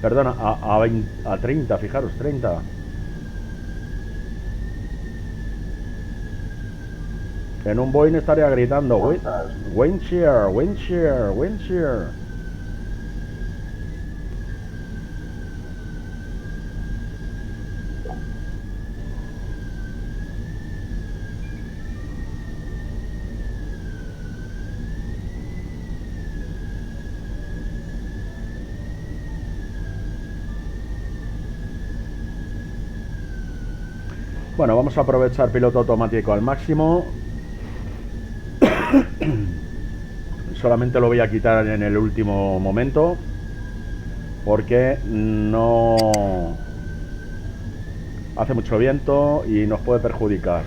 Perdona, a 30, fijaros, 30. En un Boeing estaría gritando, wind shear, wind shear, wind shear. Bueno, vamos a aprovechar piloto automático al máximo. Solamente lo voy a quitar en el último momento porque no hace mucho viento y nos puede perjudicar.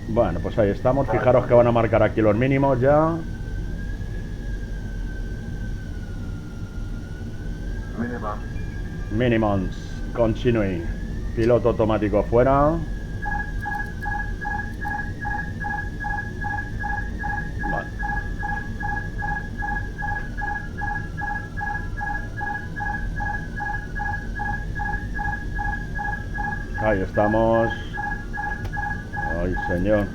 Bueno, pues ahí estamos. Fijaros que van a marcar aquí los mínimos ya. Minimums, continuing. Piloto automático fuera. Vale. Ahí estamos. Ay, señor.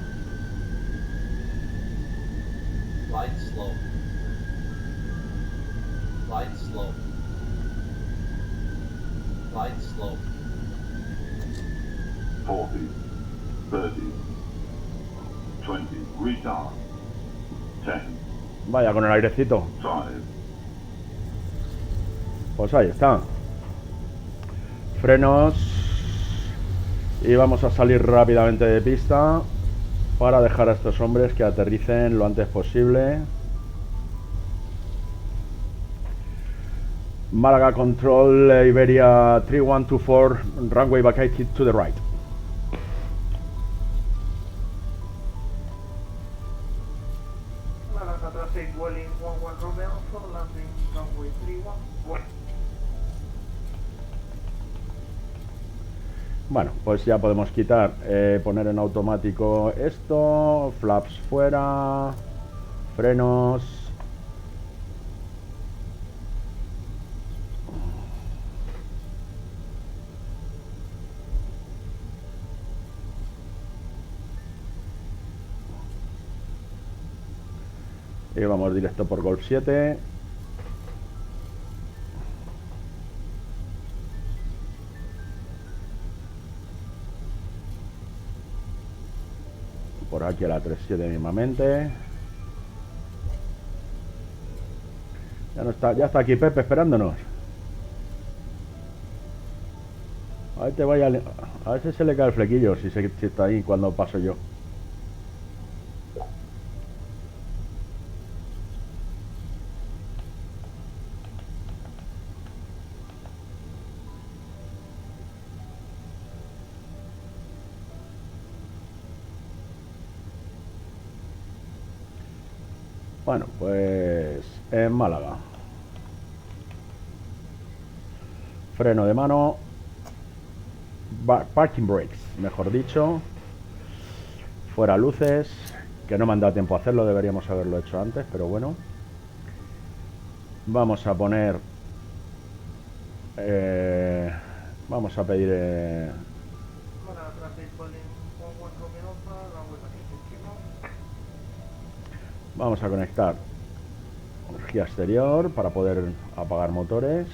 Light slow. Light slow. Light slow. 40, 30, 20, retard, 10, Vaya con el airecito. 5, Pues ahí está. Frenos. Y vamos a salir rápidamente de pista para dejar a estos hombres que aterricen lo antes posible. Málaga Control, Iberia 3124, runway vacated to the right. Malaga traffic Vueling 11 Romeo for landing runway 31. Bueno, pues ya podemos quitar, poner en automático esto, flaps fuera, frenos. Y vamos directo por Golf 7. Por aquí a la 37 mismamente. Ya no está, ya está aquí Pepe esperándonos. A ver, a ver si se le cae el flequillo, si está ahí cuando paso yo. Bueno, pues en Málaga. Freno de mano. Parking brakes, mejor dicho. Fuera luces. Que no me han dado tiempo a hacerlo, deberíamos haberlo hecho antes, pero bueno. Vamos a poner... vamos a pedir... Malaga traffic Vueling 11 Romeo for runway vacated to right. Vamos a conectar energía exterior para poder apagar motores.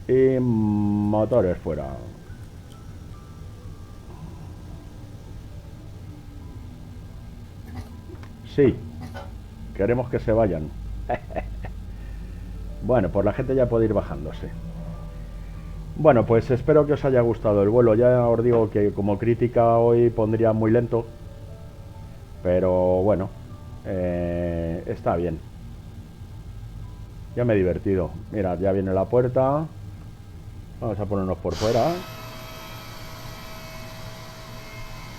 Y motores fuera. Sí, queremos que se vayan. Bueno, pues la gente ya puede ir bajándose. Bueno, pues espero que os haya gustado el vuelo. Ya os digo que como crítica hoy pondría muy lento. Pero bueno, está bien. Ya me he divertido. Mirad, ya viene la puerta. Vamos a ponernos por fuera.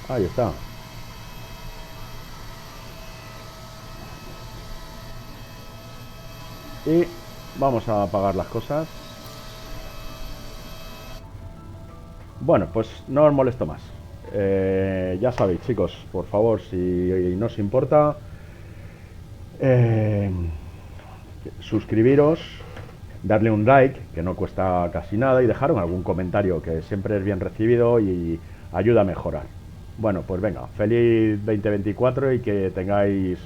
Ahí está. Y vamos a apagar las cosas. Bueno, pues no os molesto más. Ya sabéis, chicos, por favor, si no os importa, suscribiros, darle un like, que no cuesta casi nada, y dejar algún comentario, que siempre es bien recibido y ayuda a mejorar. Bueno, pues venga, feliz 2024 y que tengáis